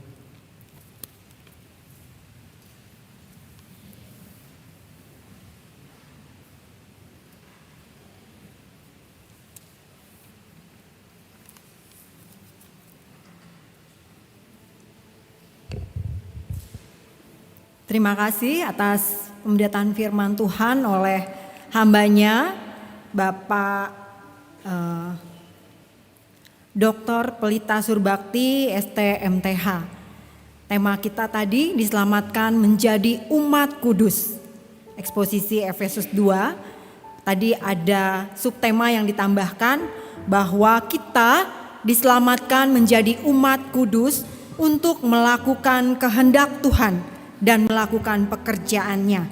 Terima kasih atas pembidataan firman Tuhan oleh hamba-Nya Bapak Dr. Pelita Surbakti STMTH. Tema kita tadi diselamatkan menjadi umat kudus. Eksposisi Efesus 2. Tadi ada subtema yang ditambahkan bahwa kita diselamatkan menjadi umat kudus untuk melakukan kehendak Tuhan dan melakukan pekerjaannya.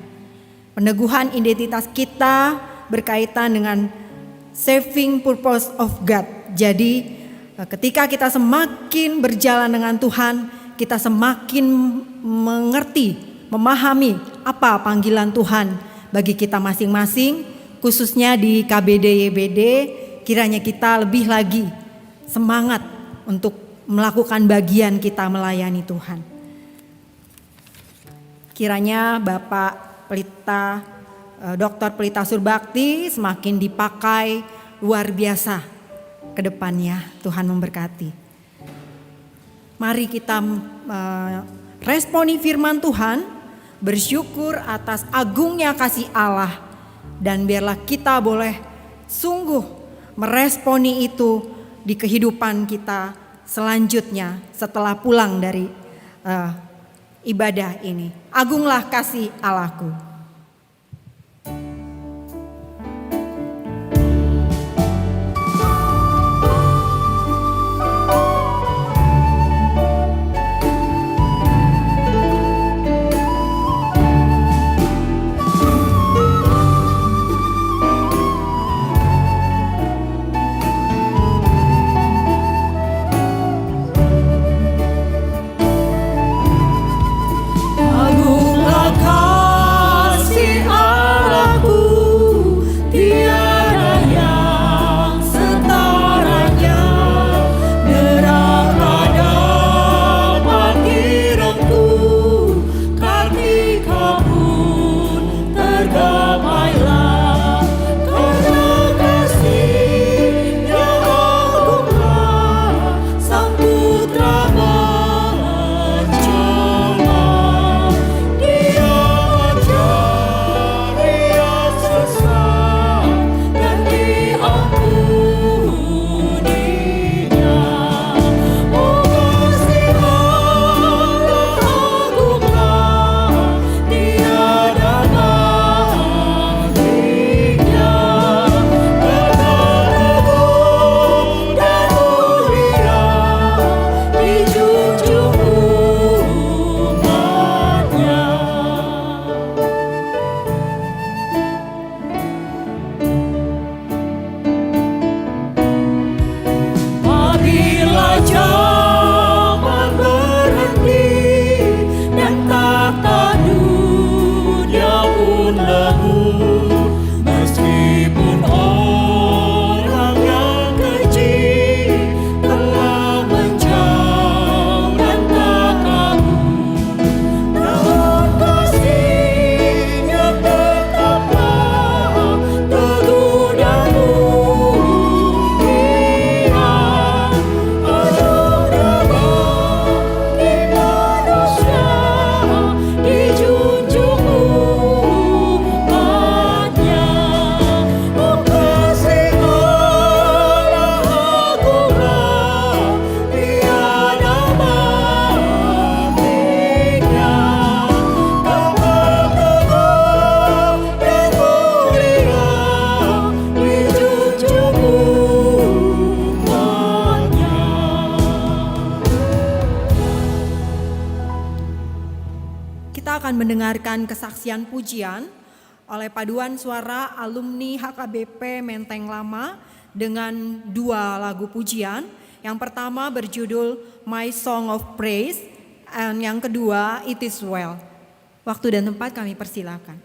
Peneguhan identitas kita berkaitan dengan saving purpose of God. Jadi ketika kita semakin berjalan dengan Tuhan, kita semakin mengerti, memahami apa panggilan Tuhan bagi kita masing-masing, khususnya di KBD YBD. Kiranya kita lebih lagi semangat untuk melakukan bagian kita melayani Tuhan. Kiranya Bapak Pelita, Dr. Pelita Surbakti semakin dipakai luar biasa ke depannya. Tuhan memberkati. Mari kita responi firman Tuhan, bersyukur atas agungnya kasih Allah, dan biarlah kita boleh sungguh meresponi itu di kehidupan kita selanjutnya setelah pulang dari ibadah ini. Agunglah kasih Allahku. Agunglah kasih Allahku, tiada yang setaranya. Neraka dapat direngkuh, ketika pun terdamailah. Karena kasih-Nya agunglah, Sang Putra menjelma. Dia ajar ia sesat dan diampuninya. Oh, kasih Allah agunglah, tiada bandingnya. Betapa agung dan mulia dijunjung umatnya. Apabila zaman berhenti dan tata dunia pun lebur, meskipun orang yang keji telah menjauh dan tak kabur, namun kasih-Nya tetaplah teguh dan mulia. Anugerah bagi manusia dijunjung umatnya. Oh, kasih Allah agunglah, tiada bandingnya. Betapa agung dan mulia dijunjung umatnya. Kita akan mendengarkan kesaksian pujian oleh paduan suara alumni HKBP Menteng Lama dengan 2 lagu pujian. Yang pertama berjudul My Song of Praise, dan yang kedua It Is Well. Waktu dan tempat kami persilakan.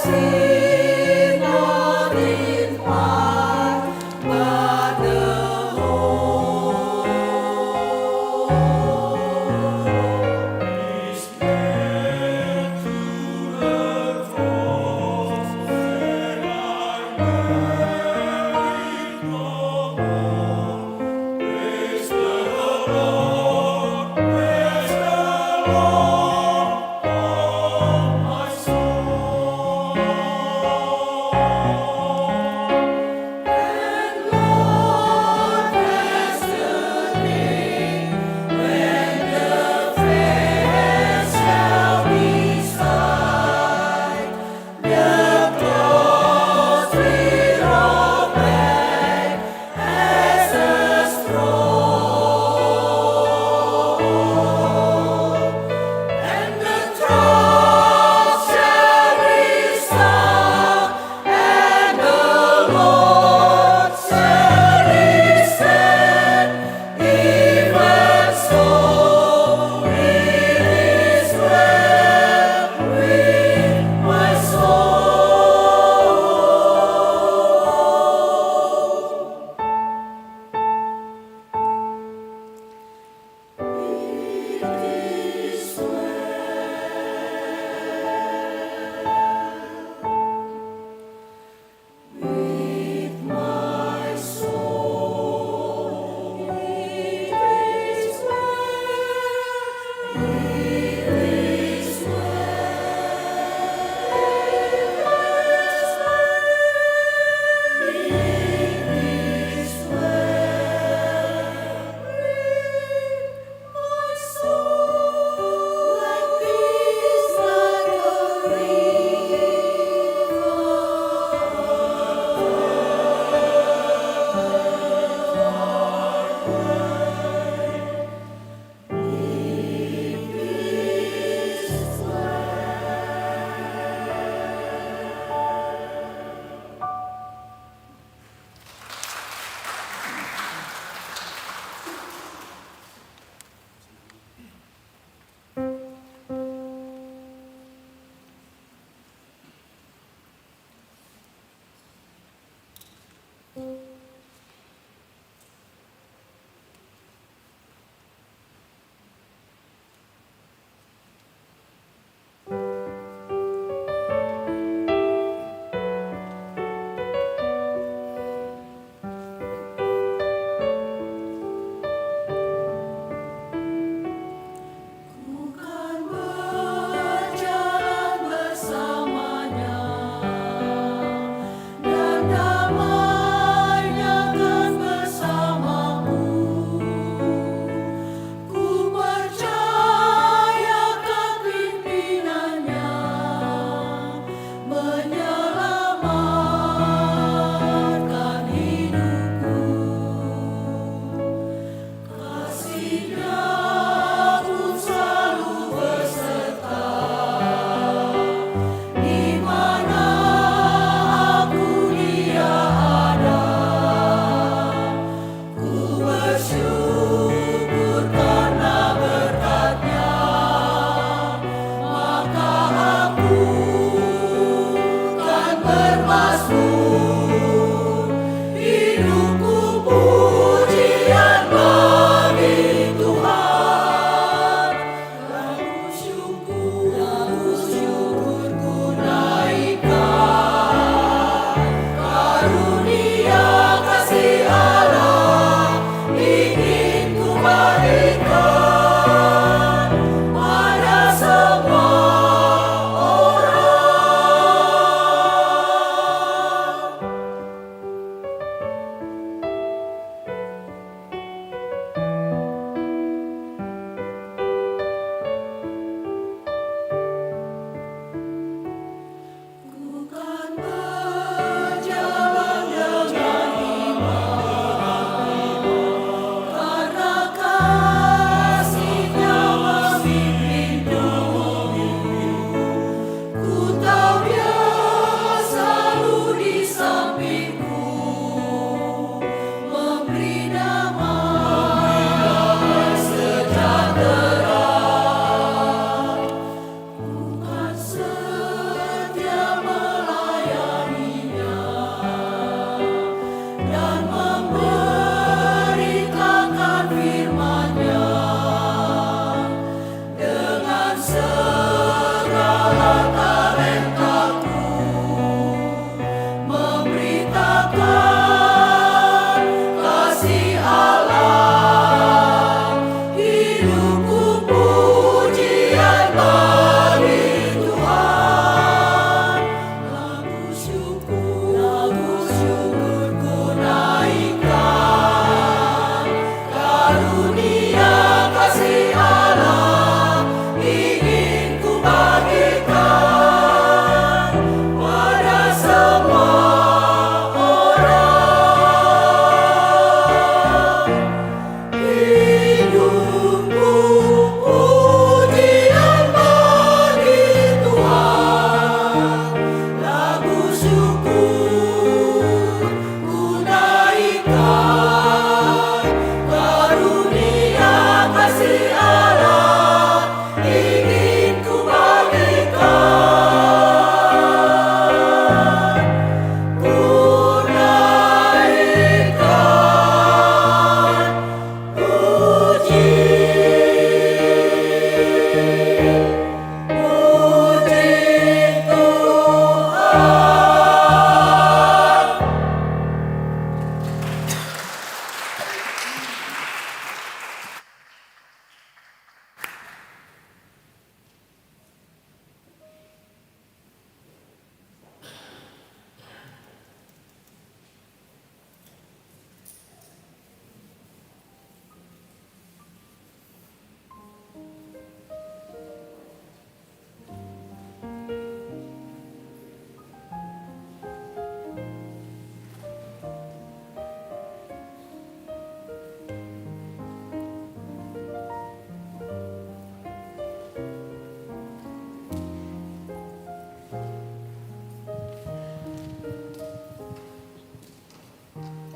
Lord, oh my soul.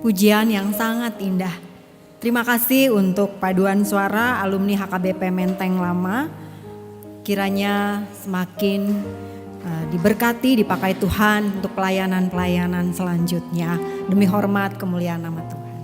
pujian yang sangat indah. Terima kasih untuk paduan suara alumni HKBP Menteng Lama. Kiranya semakin diberkati, dipakai Tuhan untuk pelayanan-pelayanan selanjutnya. Demi hormat kemuliaan nama Tuhan.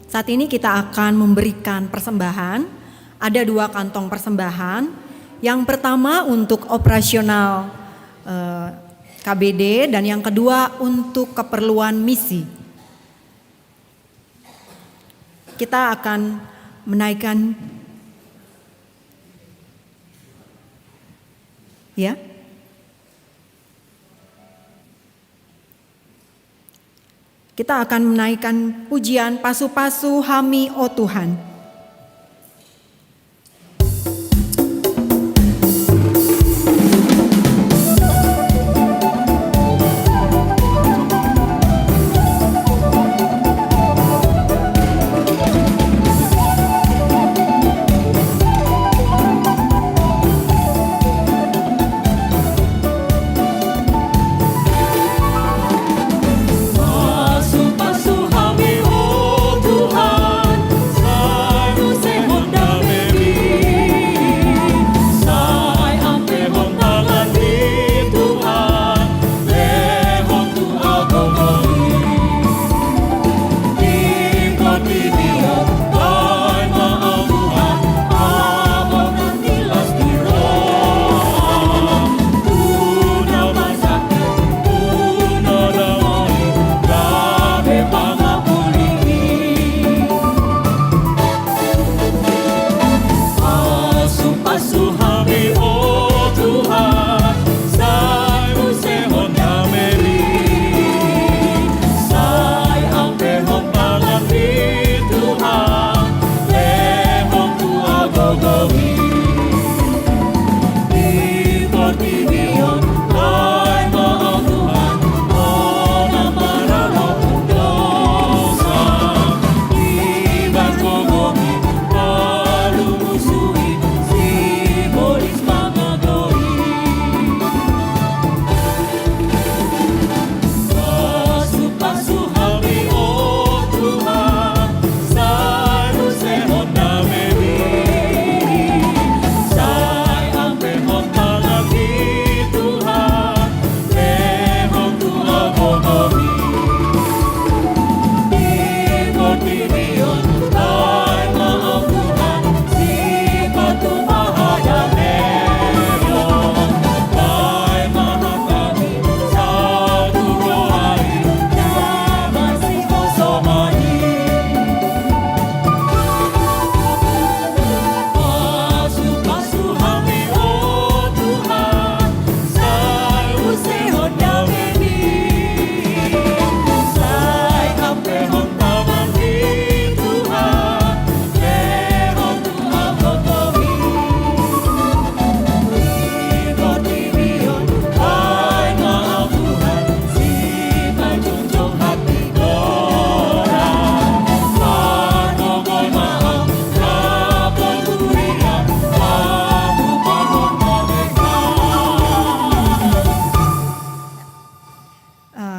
Saat ini kita akan memberikan persembahan. Ada 2 kantong persembahan. Yang pertama untuk operasional KBD dan yang kedua untuk keperluan misi. Kita akan menaikkan ya. Kita akan menaikkan pujian pasu-pasu Hami oh Tuhan. Pasu-pasu Hami oh Tuhan,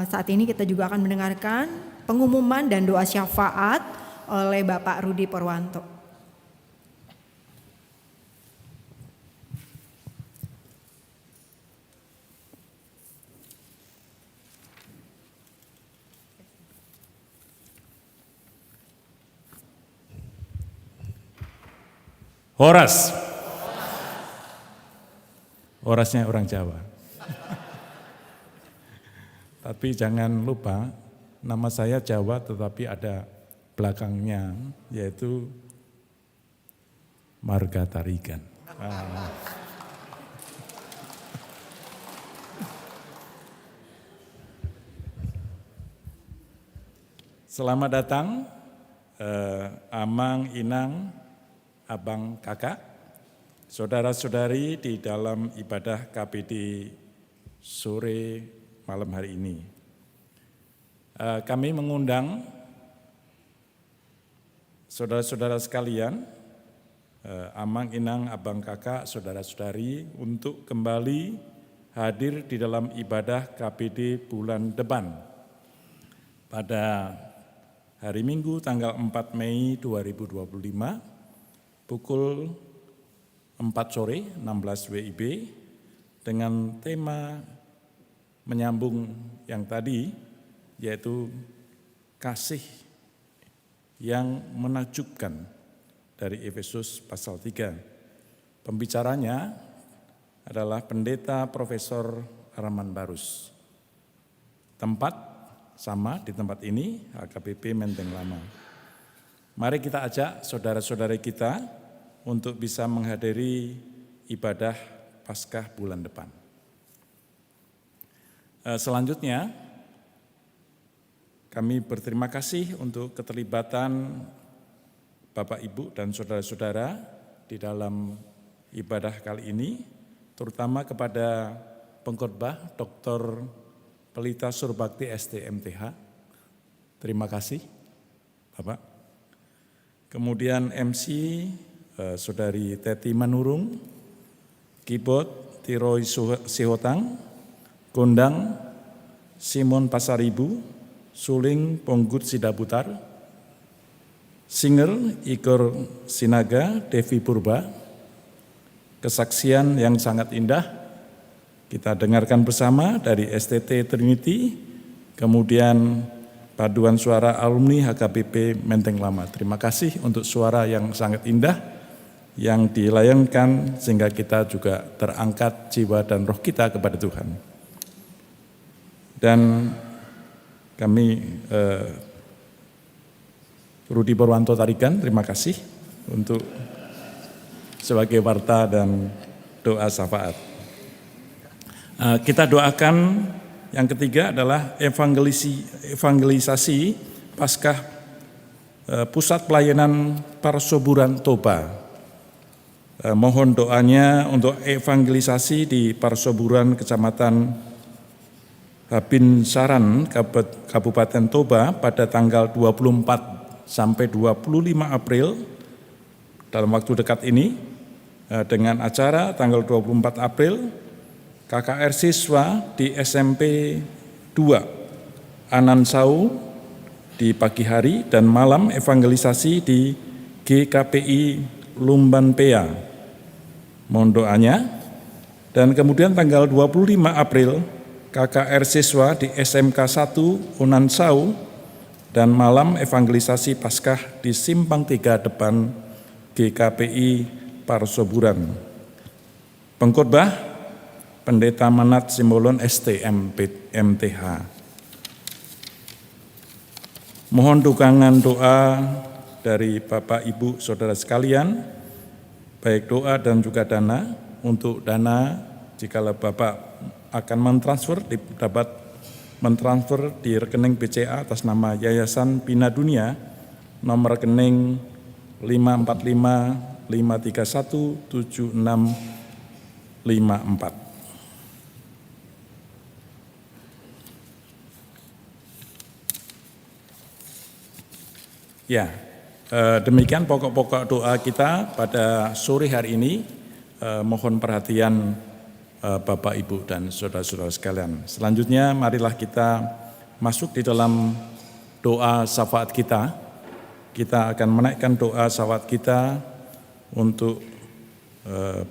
Saat ini kita juga akan mendengarkan pengumuman dan doa syafaat oleh Bapak Rudi Purwanto. Horas. Horasnya orang Jawa. Tapi jangan lupa, nama saya Jawa tetapi ada belakangnya, yaitu Marga Tarigan. Selamat datang, Amang, Inang, Abang, Kakak, saudara-saudari di dalam ibadah KBD sore malam hari ini. Kami mengundang saudara-saudara sekalian Amang, Inang, Abang, Kakak, saudara-saudari untuk kembali hadir di dalam ibadah KBD bulan depan pada hari Minggu tanggal 4 Mei 2025 pukul 4 sore 16 WIB dengan tema menyambung yang tadi, yaitu kasih yang menakjubkan dari Efesus pasal 3. Pembicaranya adalah Pendeta Profesor Arman Barus. Tempat sama di tempat ini, HKBP Menteng Lama. Mari kita ajak saudara-saudari kita untuk bisa menghadiri ibadah Paskah bulan depan. Selanjutnya, kami berterima kasih untuk keterlibatan Bapak, Ibu, dan saudara-saudara di dalam ibadah kali ini, terutama kepada pengkhotbah Dr. Pelita Surbakti STMTH. Terima kasih, Bapak. Kemudian MC, Saudari Teti Manurung, keyboard Tiroy Sihotang, gondang Simon Pasaribu, suling Ponggut Sidaputar, singer Igor Sinaga, Devi Purba. Kesaksian yang sangat indah kita dengarkan bersama dari STT Trinity, kemudian paduan suara alumni HKBP Menteng Lama. Terima kasih untuk suara yang sangat indah yang dilayangkan sehingga kita juga terangkat jiwa dan roh kita kepada Tuhan. Dan kami Rudi Purwanto Tarigan, terima kasih untuk sebagai warta dan doa syafaat. Kita doakan yang ketiga adalah evangelisasi Paskah Pusat Pelayanan Parsoburan Toba. Mohon doanya untuk evangelisasi di Parsoburan Kecamatan Habin Saran, Kabupaten Toba pada tanggal 24 sampai 25 April dalam waktu dekat ini, dengan acara tanggal 24 April KKR siswa di SMP 2 Anansau di pagi hari dan malam evangelisasi di GKPI Lumban Pea. Mohon doanya. Dan kemudian tanggal 25 April KKR siswa di SMK 1 Unansau dan malam evangelisasi Paskah di Simpang 3 depan GKPI Parsoburan. Pengkhotbah Pendeta Manat Simbolon STMTH. Mohon dukungan doa dari Bapak, Ibu, Saudara sekalian, baik doa dan juga dana. Untuk dana, jikalau Bapak akan dapat mentransfer di rekening BCA atas nama Yayasan Bina Dunia, nomor rekening 545317654. Ya, demikian pokok-pokok doa kita pada sore hari ini. Mohon perhatian Bapak, Ibu, dan saudara-saudara sekalian. Selanjutnya marilah kita masuk di dalam doa syafaat kita. Kita akan menaikkan doa syafaat kita untuk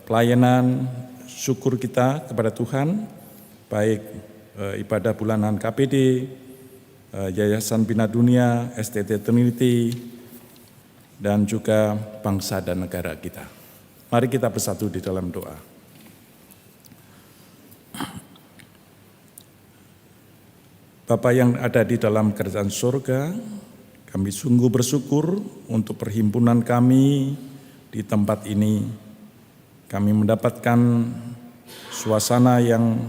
pelayanan syukur kita kepada Tuhan, baik ibadah bulanan KPD, Yayasan Bina Dunia, STT Trinity, dan juga bangsa dan negara kita. Mari kita bersatu di dalam doa. Bapa yang ada di dalam kerajaan surga, kami sungguh bersyukur untuk perhimpunan kami di tempat ini. Kami mendapatkan suasana yang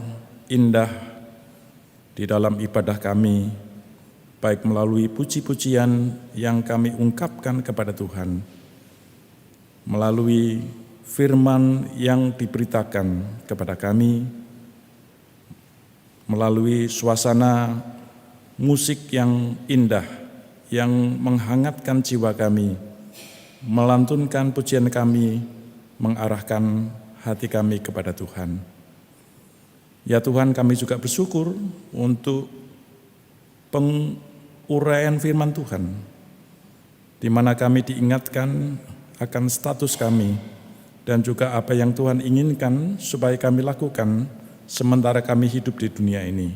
indah di dalam ibadah kami, baik melalui puji-pujian yang kami ungkapkan kepada Tuhan, melalui firman yang diberitakan kepada kami, melalui suasana musik yang indah, yang menghangatkan jiwa kami, melantunkan pujian kami, mengarahkan hati kami kepada Tuhan. Ya Tuhan, kami juga bersyukur untuk penguraian firman Tuhan, di mana kami diingatkan akan status kami dan juga apa yang Tuhan inginkan supaya kami lakukan sementara kami hidup di dunia ini.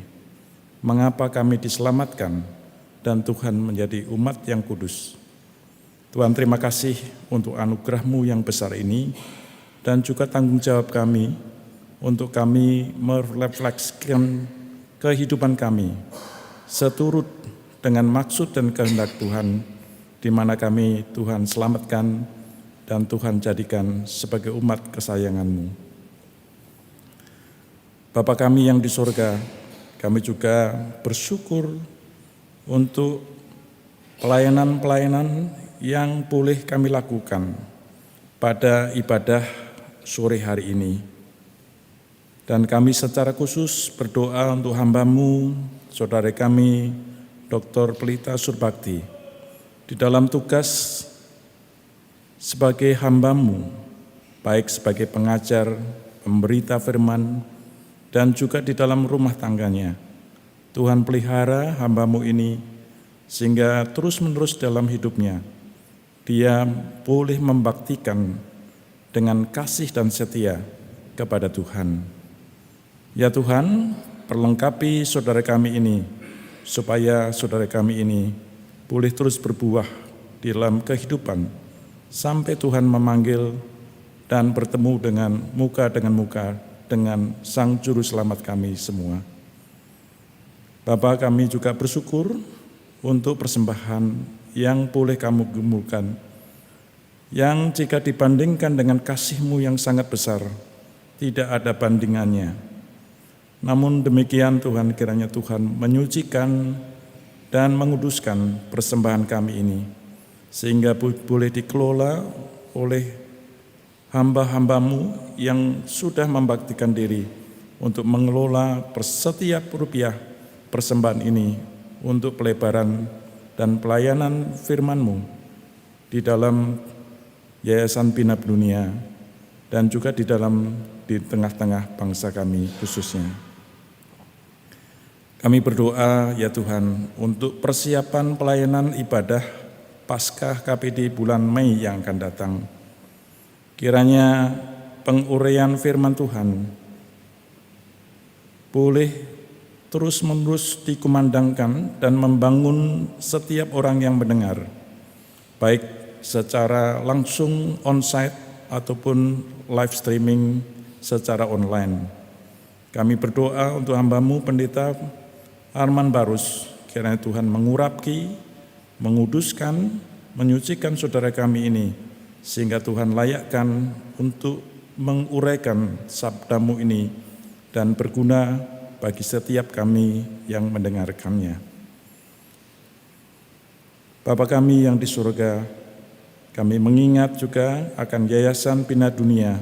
Mengapa kami diselamatkan dan Tuhan menjadi umat yang kudus. Tuhan, terima kasih untuk anugerah-Mu yang besar ini dan juga tanggung jawab kami untuk kami merefleksikan kehidupan kami seturut dengan maksud dan kehendak Tuhan, di mana kami Tuhan selamatkan dan Tuhan jadikan sebagai umat kesayangan-Mu. Bapa kami yang di sorga, kami juga bersyukur untuk pelayanan-pelayanan yang boleh kami lakukan pada ibadah sore hari ini. Dan kami secara khusus berdoa untuk hamba-Mu, saudara kami, Dr. Pelita Surbakti, di dalam tugas sebagai hamba-Mu, baik sebagai pengajar, pemberita firman, dan juga di dalam rumah tangganya. Tuhan pelihara hamba-Mu ini, sehingga terus-menerus dalam hidupnya, dia boleh membaktikan dengan kasih dan setia kepada Tuhan. Ya Tuhan, perlengkapi saudara kami ini, supaya saudara kami ini boleh terus berbuah di dalam kehidupan, sampai Tuhan memanggil dan bertemu dengan muka dengan Sang Juru Selamat kami semua. Bapa, kami juga bersyukur untuk persembahan yang boleh kamu gumulkan, yang jika dibandingkan dengan kasih-Mu yang sangat besar, tidak ada bandingannya. Namun demikian Tuhan, kiranya Tuhan menyucikan dan menguduskan persembahan kami ini, sehingga boleh dikelola oleh hamba-hamba-Mu yang sudah membaktikan diri untuk mengelola setiap rupiah persembahan ini untuk pelebaran dan pelayanan firman-Mu di dalam Yayasan Bina Dunia dan juga di tengah-tengah bangsa kami khususnya. Kami berdoa ya Tuhan untuk persiapan pelayanan ibadah Paskah KPD bulan Mei yang akan datang. Kiranya penguraian firman Tuhan boleh terus-menerus dikumandangkan dan membangun setiap orang yang mendengar, baik secara langsung on-site ataupun live streaming secara online. Kami berdoa untuk hamba-Mu Pendeta Arman Barus, kiranya Tuhan mengurapi, menguduskan, menyucikan saudara kami ini, sehingga Tuhan layakkan untuk menguraikan sabda-Mu ini dan berguna bagi setiap kami yang mendengarkannya. Bapa kami yang di surga, kami mengingat juga akan Yayasan Bina Dunia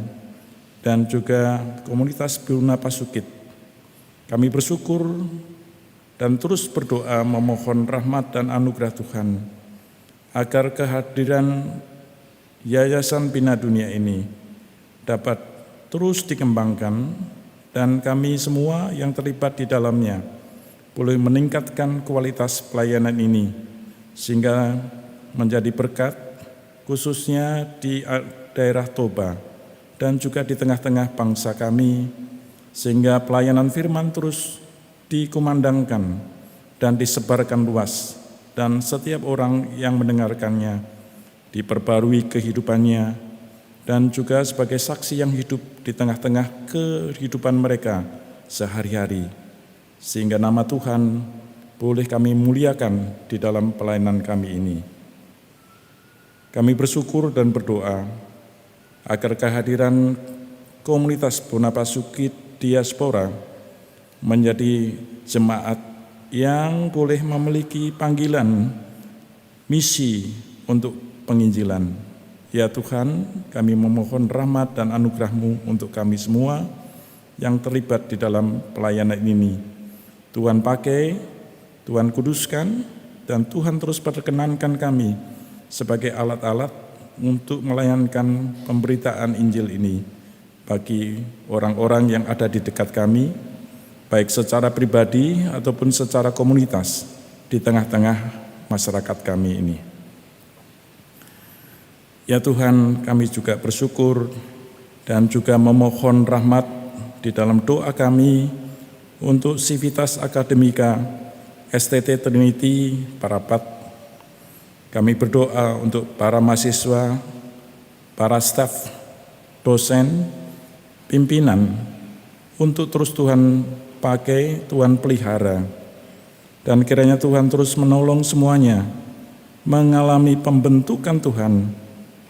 dan juga komunitas Buna Pasukit. Kami bersyukur dan terus berdoa memohon rahmat dan anugerah Tuhan, agar kehadiran Yayasan Bina Dunia ini dapat terus dikembangkan, dan kami semua yang terlibat di dalamnya boleh meningkatkan kualitas pelayanan ini, sehingga menjadi berkat khususnya di daerah Toba dan juga di tengah-tengah bangsa kami, sehingga pelayanan firman terus dikumandangkan dan disebarkan luas, dan setiap orang yang mendengarkannya diperbarui kehidupannya, dan juga sebagai saksi yang hidup di tengah-tengah kehidupan mereka sehari-hari, sehingga nama Tuhan boleh kami muliakan di dalam pelayanan kami ini. Kami bersyukur dan berdoa agar kehadiran komunitas Buna Pasukit Diaspora menjadi jemaat yang boleh memiliki panggilan misi untuk penginjilan. Ya Tuhan, kami memohon rahmat dan anugerah-Mu untuk kami semua yang terlibat di dalam pelayanan ini. Tuhan pakai, Tuhan kuduskan, dan Tuhan terus perkenankan kami sebagai alat-alat untuk melayankan pemberitaan Injil ini bagi orang-orang yang ada di dekat kami, baik secara pribadi ataupun secara komunitas di tengah-tengah masyarakat kami ini. Ya Tuhan, kami juga bersyukur dan juga memohon rahmat di dalam doa kami untuk Civitas Akademika STT Trinity Parapat. Kami berdoa untuk para mahasiswa, para staf, dosen, pimpinan, untuk terus Tuhan pakai, Tuhan pelihara. Dan kiranya Tuhan terus menolong semuanya mengalami pembentukan Tuhan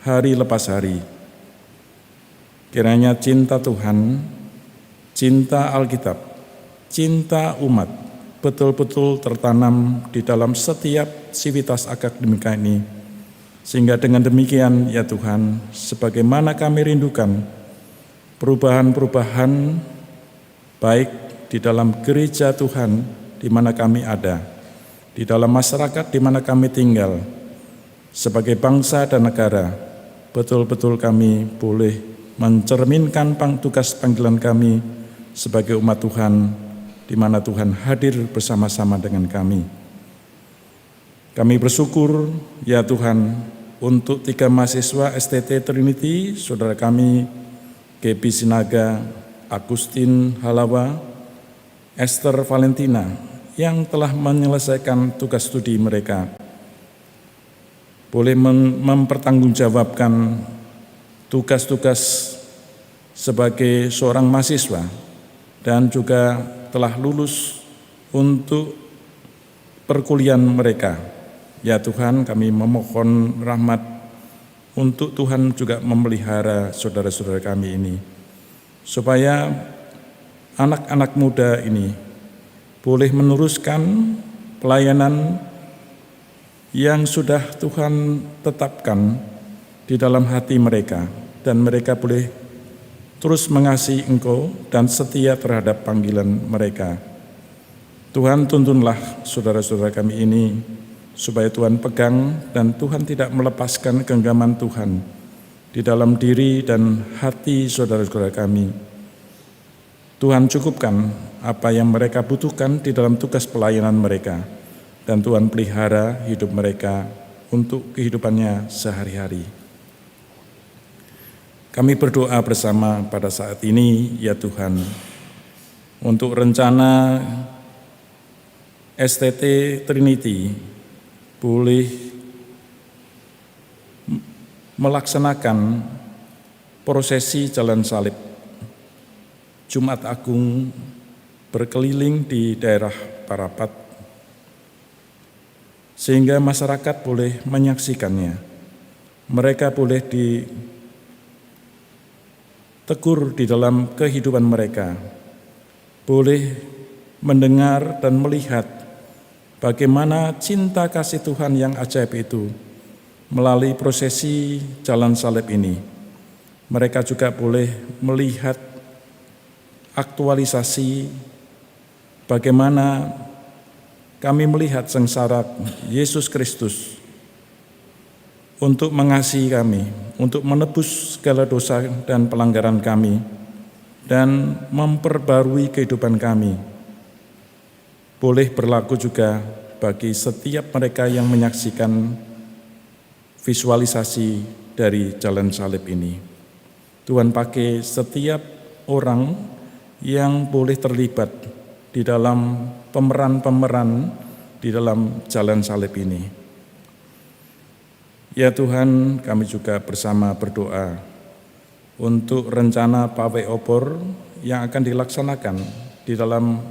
hari lepas hari. Kiranya cinta Tuhan, cinta Alkitab, cinta umat betul-betul tertanam di dalam setiap Civitas Akademika ini. Sehingga dengan demikian ya Tuhan, sebagaimana kami rindukan perubahan-perubahan baik di dalam gereja Tuhan di mana kami ada, di dalam masyarakat di mana kami tinggal, sebagai bangsa dan negara, betul-betul kami boleh mencerminkan tugas panggilan kami sebagai umat Tuhan, di mana Tuhan hadir bersama-sama dengan kami. Kami bersyukur ya Tuhan untuk 3 mahasiswa STT Trinity, saudara kami Gebi Sinaga, Agustin Halawa, Esther Valentina, yang telah menyelesaikan tugas studi mereka, boleh mempertanggungjawabkan tugas-tugas sebagai seorang mahasiswa dan juga telah lulus untuk perkuliahan mereka. Ya Tuhan, kami memohon rahmat untuk Tuhan juga memelihara saudara-saudara kami ini, supaya anak-anak muda ini boleh meneruskan pelayanan yang sudah Tuhan tetapkan di dalam hati mereka, dan mereka boleh terus mengasihi Engkau dan setia terhadap panggilan mereka. Tuhan, tuntunlah saudara-saudara kami ini, supaya Tuhan pegang dan Tuhan tidak melepaskan genggaman Tuhan di dalam diri dan hati saudara-saudara kami. Tuhan cukupkan apa yang mereka butuhkan di dalam tugas pelayanan mereka, dan Tuhan pelihara hidup mereka untuk kehidupannya sehari-hari. Kami berdoa bersama pada saat ini ya Tuhan, untuk rencana STT Trinity boleh melaksanakan prosesi jalan salib Jumat Agung berkeliling di daerah Parapat, sehingga masyarakat boleh menyaksikannya. Mereka boleh ditegur di dalam kehidupan mereka, boleh mendengar dan melihat bagaimana cinta kasih Tuhan yang ajaib itu melalui prosesi jalan salib ini. Mereka juga boleh melihat aktualisasi bagaimana kami melihat sengsara Yesus Kristus untuk mengasihi kami, untuk menebus segala dosa dan pelanggaran kami, dan memperbarui kehidupan kami. Boleh berlaku juga bagi setiap mereka yang menyaksikan visualisasi dari jalan salib ini. Tuhan pakai setiap orang yang boleh terlibat di dalam pemeran-pemeran di dalam jalan salib ini. Ya Tuhan, kami juga bersama berdoa untuk rencana pawai obor yang akan dilaksanakan di dalam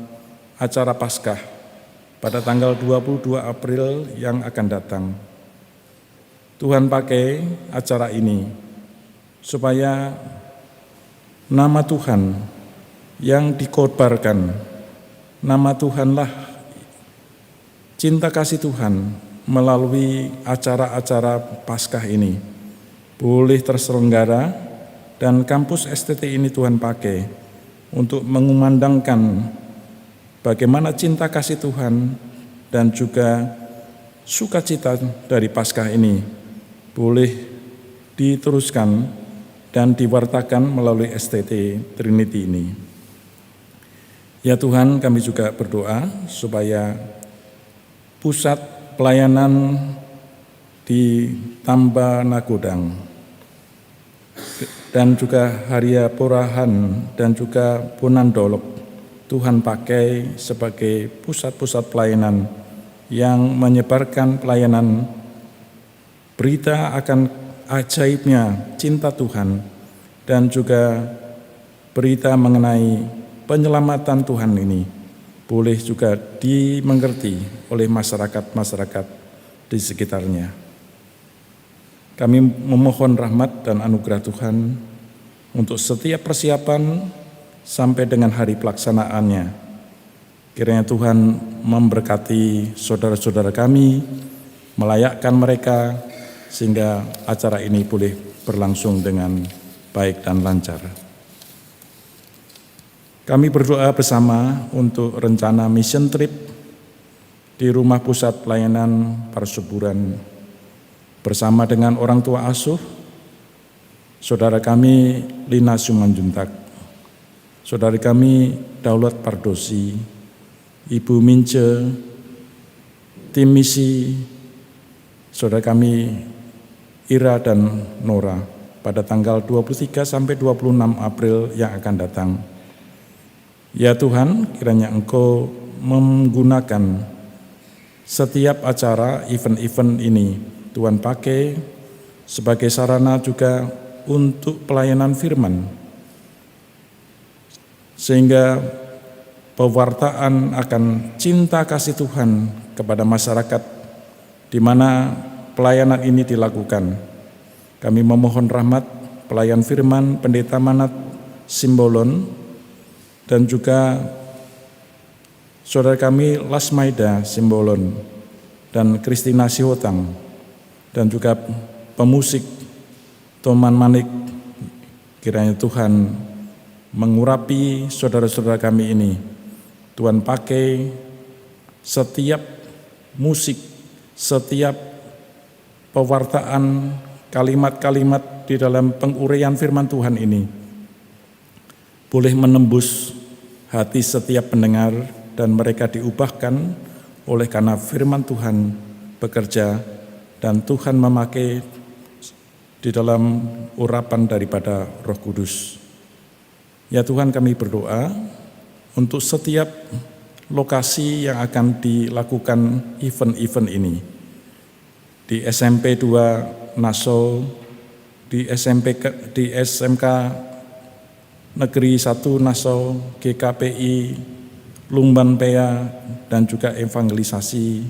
acara Paskah pada tanggal 22 April yang akan datang. Tuhan pakai acara ini supaya nama Tuhan yang dikobarkan, nama Tuhanlah cinta kasih Tuhan melalui acara-acara Paskah ini boleh terselenggara, dan kampus STT ini Tuhan pakai untuk mengumandangkan bagaimana cinta kasih Tuhan dan juga sukacita dari Paskah ini boleh diteruskan dan diwartakan melalui STT Trinity ini. Ya Tuhan, kami juga berdoa supaya pusat pelayanan di Tamba Nagodang dan juga Haria Porahan dan juga Bonandolok Tuhan pakai sebagai pusat-pusat pelayanan yang menyebarkan pelayanan berita akan ajaibnya cinta Tuhan dan juga berita mengenai penyelamatan Tuhan ini boleh juga dimengerti oleh masyarakat-masyarakat di sekitarnya. Kami memohon rahmat dan anugerah Tuhan untuk setiap persiapan sampai dengan hari pelaksanaannya. Kiranya Tuhan memberkati saudara-saudara kami, melayakkan mereka sehingga acara ini boleh berlangsung dengan baik dan lancar. Kami berdoa bersama untuk rencana mission trip di Rumah Pusat Pelayanan Parsuburan bersama dengan orang tua asuh, saudara kami Lina Sumanjuntak, saudari kami Daulat Pardosi, Ibu Mince, tim misi, saudara kami Ira dan Nora pada tanggal 23 sampai 26 April yang akan datang. Ya Tuhan, kiranya Engkau menggunakan setiap acara event-event ini Tuhan pakai sebagai sarana juga untuk pelayanan firman, sehingga pewartaan akan cinta kasih Tuhan kepada masyarakat di mana pelayanan ini dilakukan. Kami memohon rahmat pelayan firman Pendeta Manat Simbolon dan juga saudara kami Lasmaida Simbolon dan Kristina Sihotang dan juga pemusik Toman Manik. Kiranya Tuhan mengurapi saudara-saudara kami ini. Tuhan pakai setiap musik, setiap pewartaan, kalimat-kalimat di dalam penguraian firman Tuhan ini boleh menembus hati setiap pendengar dan mereka diubahkan oleh karena firman Tuhan bekerja dan Tuhan memakai di dalam urapan daripada Roh Kudus. Ya Tuhan, kami berdoa untuk setiap lokasi yang akan dilakukan event-event ini. Di SMP 2 Nassau, di SMK Negeri 1 Nassau, GKPI, Lumban Pea, dan juga evangelisasi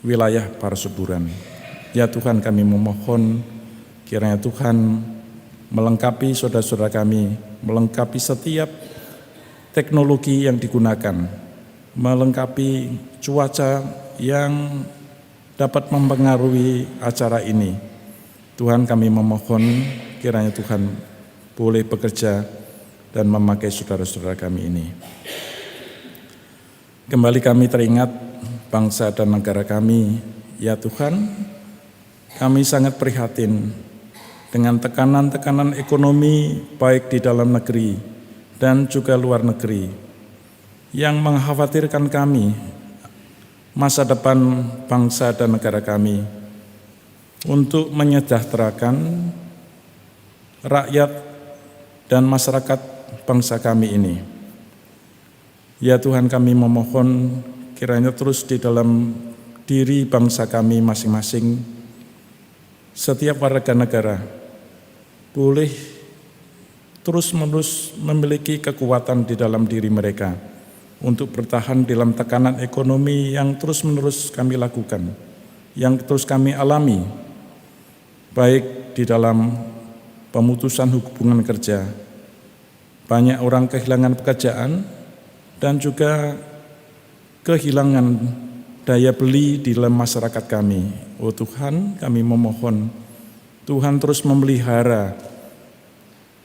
wilayah Parsuburan. Ya Tuhan, kami memohon kiranya Tuhan melengkapi saudara-saudara kami, melengkapi setiap teknologi yang digunakan, melengkapi cuaca yang dapat mempengaruhi acara ini. Tuhan, kami memohon kiranya Tuhan boleh bekerja dan memakai saudara-saudara kami ini. Kembali kami teringat bangsa dan negara kami. Ya Tuhan, kami sangat prihatin dengan tekanan-tekanan ekonomi baik di dalam negeri dan juga luar negeri yang mengkhawatirkan kami, masa depan bangsa dan negara kami, untuk menyejahterakan rakyat dan masyarakat bangsa kami ini. Ya Tuhan, kami memohon kiranya terus di dalam diri bangsa kami masing-masing, setiap warga negara boleh terus-menerus memiliki kekuatan di dalam diri mereka untuk bertahan dalam tekanan ekonomi yang terus-menerus kami lakukan, yang terus kami alami, baik di dalam pemutusan hubungan kerja, banyak orang kehilangan pekerjaan, dan juga kehilangan daya beli di dalam masyarakat kami. Oh Tuhan, kami memohon Tuhan terus memelihara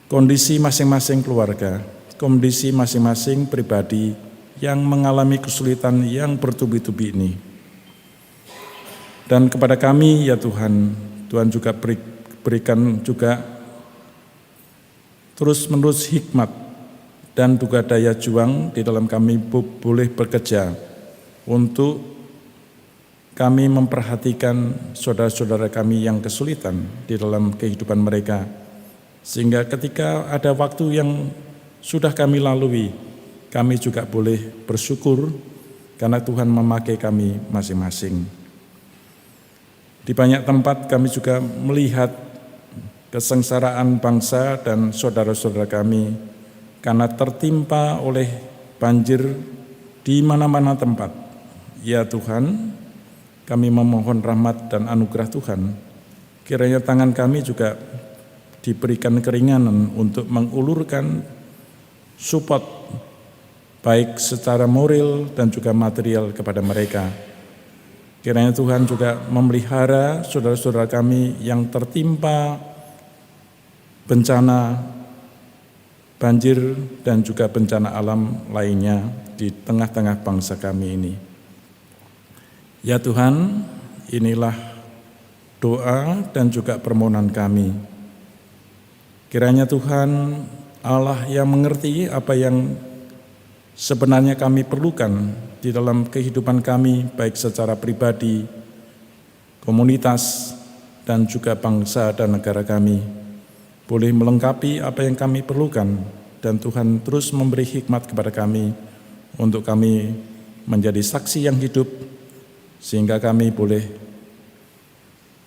kondisi masing-masing keluarga, kondisi masing-masing pribadi yang mengalami kesulitan yang bertubi-tubi ini. Dan kepada kami ya Tuhan, Tuhan juga berikan juga terus-menerus hikmat dan juga daya juang di dalam kami boleh bekerja untuk kami memperhatikan saudara-saudara kami yang kesulitan di dalam kehidupan mereka. Sehingga ketika ada waktu yang sudah kami lalui, kami juga boleh bersyukur karena Tuhan memakai kami masing-masing. Di banyak tempat kami juga melihat kesengsaraan bangsa dan saudara-saudara kami karena tertimpa oleh banjir di mana-mana tempat. Ya Tuhan, kami memohon rahmat dan anugerah Tuhan. Kiranya tangan kami juga diberikan keringanan untuk mengulurkan support baik secara moral dan juga material kepada mereka. Kiranya Tuhan juga memelihara saudara-saudara kami yang tertimpa bencana banjir dan juga bencana alam lainnya di tengah-tengah bangsa kami ini. Ya Tuhan, inilah doa dan juga permohonan kami. Kiranya Tuhan Allah yang mengerti apa yang sebenarnya kami perlukan di dalam kehidupan kami, baik secara pribadi, komunitas, dan juga bangsa dan negara kami, boleh melengkapi apa yang kami perlukan, dan Tuhan terus memberi hikmat kepada kami untuk kami menjadi saksi yang hidup, sehingga kami boleh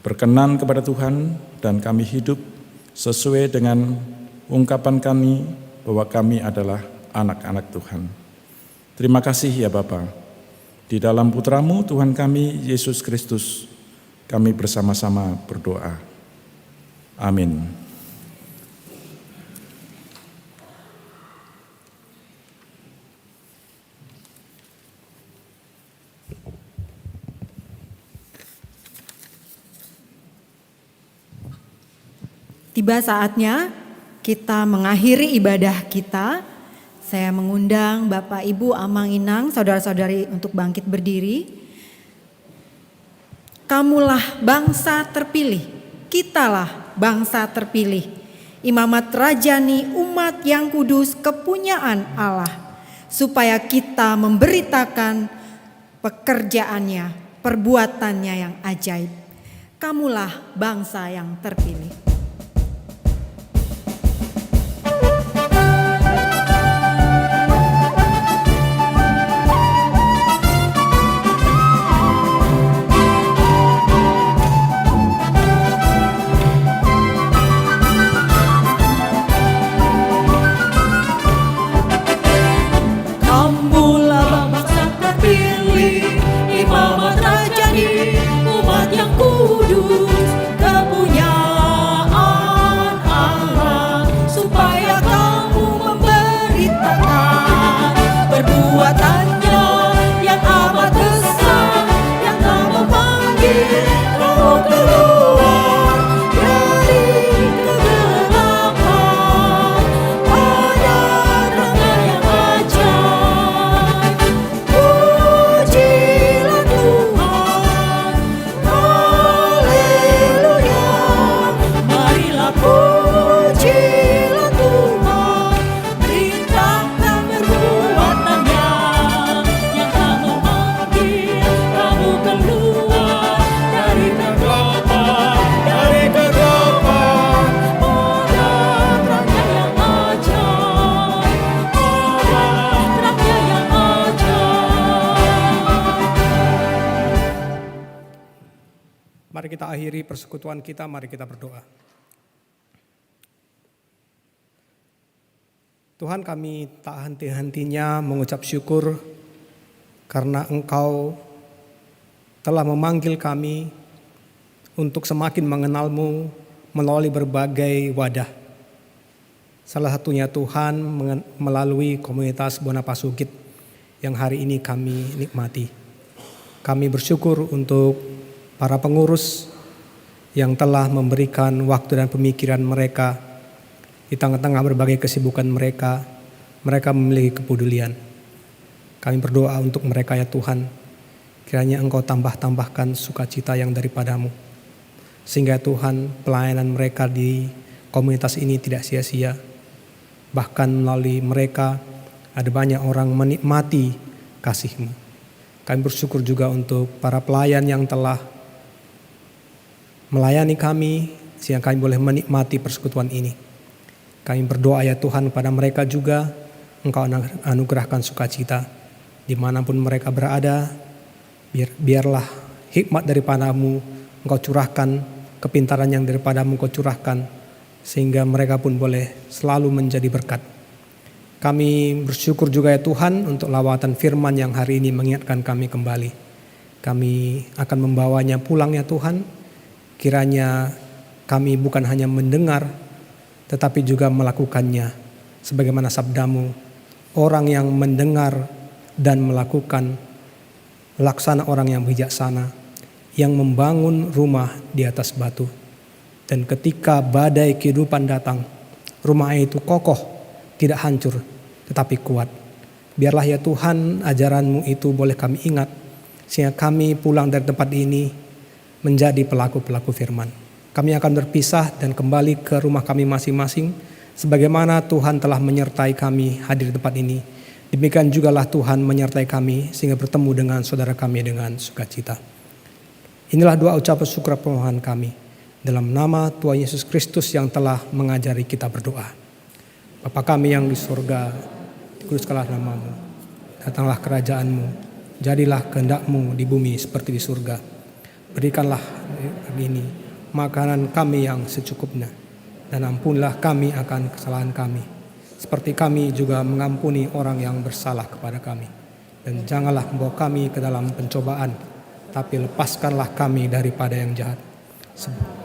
berkenan kepada Tuhan dan kami hidup sesuai dengan ungkapan kami bahwa kami adalah anak-anak Tuhan. Terima kasih ya Bapa. Di dalam Putra-Mu Tuhan kami Yesus Kristus, kami bersama-sama berdoa. Amin. Tiba saatnya kita mengakhiri ibadah kita. Saya mengundang Bapak, Ibu, Amang, Inang, saudara-saudari untuk bangkit berdiri. Kamulah bangsa terpilih, kitalah bangsa terpilih. Imamat rajani, umat yang kudus, kepunyaan Allah. Supaya kita memberitakan pekerjaannya, perbuatannya yang ajaib. Kamulah bangsa yang terpilih. Mari kita akhiri persekutuan kita, mari kita berdoa. Tuhan, kami tak henti-hentinya mengucap syukur karena Engkau telah memanggil kami untuk semakin mengenal-Mu melalui berbagai wadah. Salah satunya Tuhan melalui komunitas Bonapasugit yang hari ini kami nikmati. Kami bersyukur untuk para pengurus yang telah memberikan waktu dan pemikiran mereka di tengah-tengah berbagai kesibukan mereka. Mereka memiliki kepedulian. Kami berdoa untuk mereka ya Tuhan. Kiranya Engkau tambahkan sukacita yang daripada-Mu. sehingga Tuhan pelayanan mereka di komunitas ini tidak sia-sia. Bahkan melalui mereka ada banyak orang menikmati kasih-Mu. Kami bersyukur juga untuk para pelayan yang telah melayani kami sehingga kami boleh menikmati persekutuan ini. Kami berdoa ya Tuhan pada mereka juga, Engkau anugerahkan sukacita dimanapun mereka berada. Biarlah hikmat daripadamu Engkau curahkan, kepintaran yang daripadamu Engkau curahkan, sehingga mereka pun boleh selalu menjadi berkat. Kami bersyukur juga ya Tuhan untuk lawatan firman yang hari ini mengingatkan kami kembali. Kami akan membawanya pulang ya Tuhan. Kiranya kami bukan hanya mendengar, tetapi juga melakukannya. Sebagaimana sabdamu, orang yang mendengar dan melakukan, laksana orang yang bijaksana, yang membangun rumah di atas batu. Dan ketika badai kehidupan datang, rumah itu kokoh, tidak hancur, tetapi kuat. Biarlah ya Tuhan ajaran-Mu itu boleh kami ingat, sehingga kami pulang dari tempat ini menjadi pelaku-pelaku firman. Kami akan berpisah dan kembali ke rumah kami masing-masing, sebagaimana Tuhan telah menyertai kami hadir di tempat ini. Demikian jugalah Tuhan menyertai kami sehingga bertemu dengan saudara kami dengan sukacita. Inilah doa ucapan syukur permohonan kami. Dalam nama Tuhan Yesus Kristus yang telah mengajari kita berdoa. Bapa kami yang di surga, dikuduskanlah nama-Mu. Datanglah kerajaan-Mu, jadilah kehendak-Mu di bumi seperti di surga. Berikanlah hari ini makanan kami yang secukupnya, dan ampunilah kami akan kesalahan kami, seperti kami juga mengampuni orang yang bersalah kepada kami. Dan janganlah membawa kami ke dalam pencobaan, tapi lepaskanlah kami daripada yang jahat.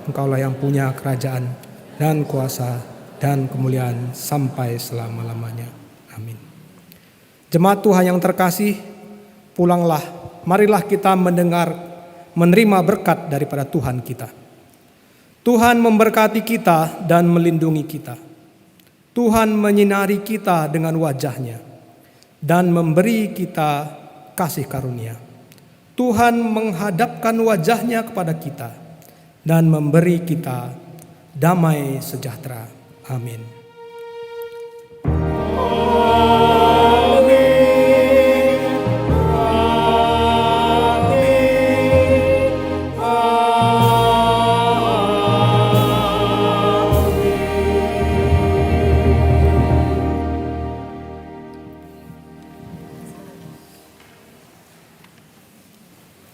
Engkaulah yang punya kerajaan dan kuasa dan kemuliaan sampai selama-lamanya. Amin. Jemaat Tuhan yang terkasih, pulanglah, marilah kita menerima berkat daripada Tuhan kita. Tuhan memberkati kita dan melindungi kita. Tuhan menyinari kita dengan wajah-Nya dan memberi kita kasih karunia. Tuhan menghadapkan wajah-Nya kepada kita dan memberi kita damai sejahtera. Amin.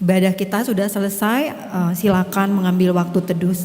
Ibadah kita sudah selesai, silakan mengambil waktu teduh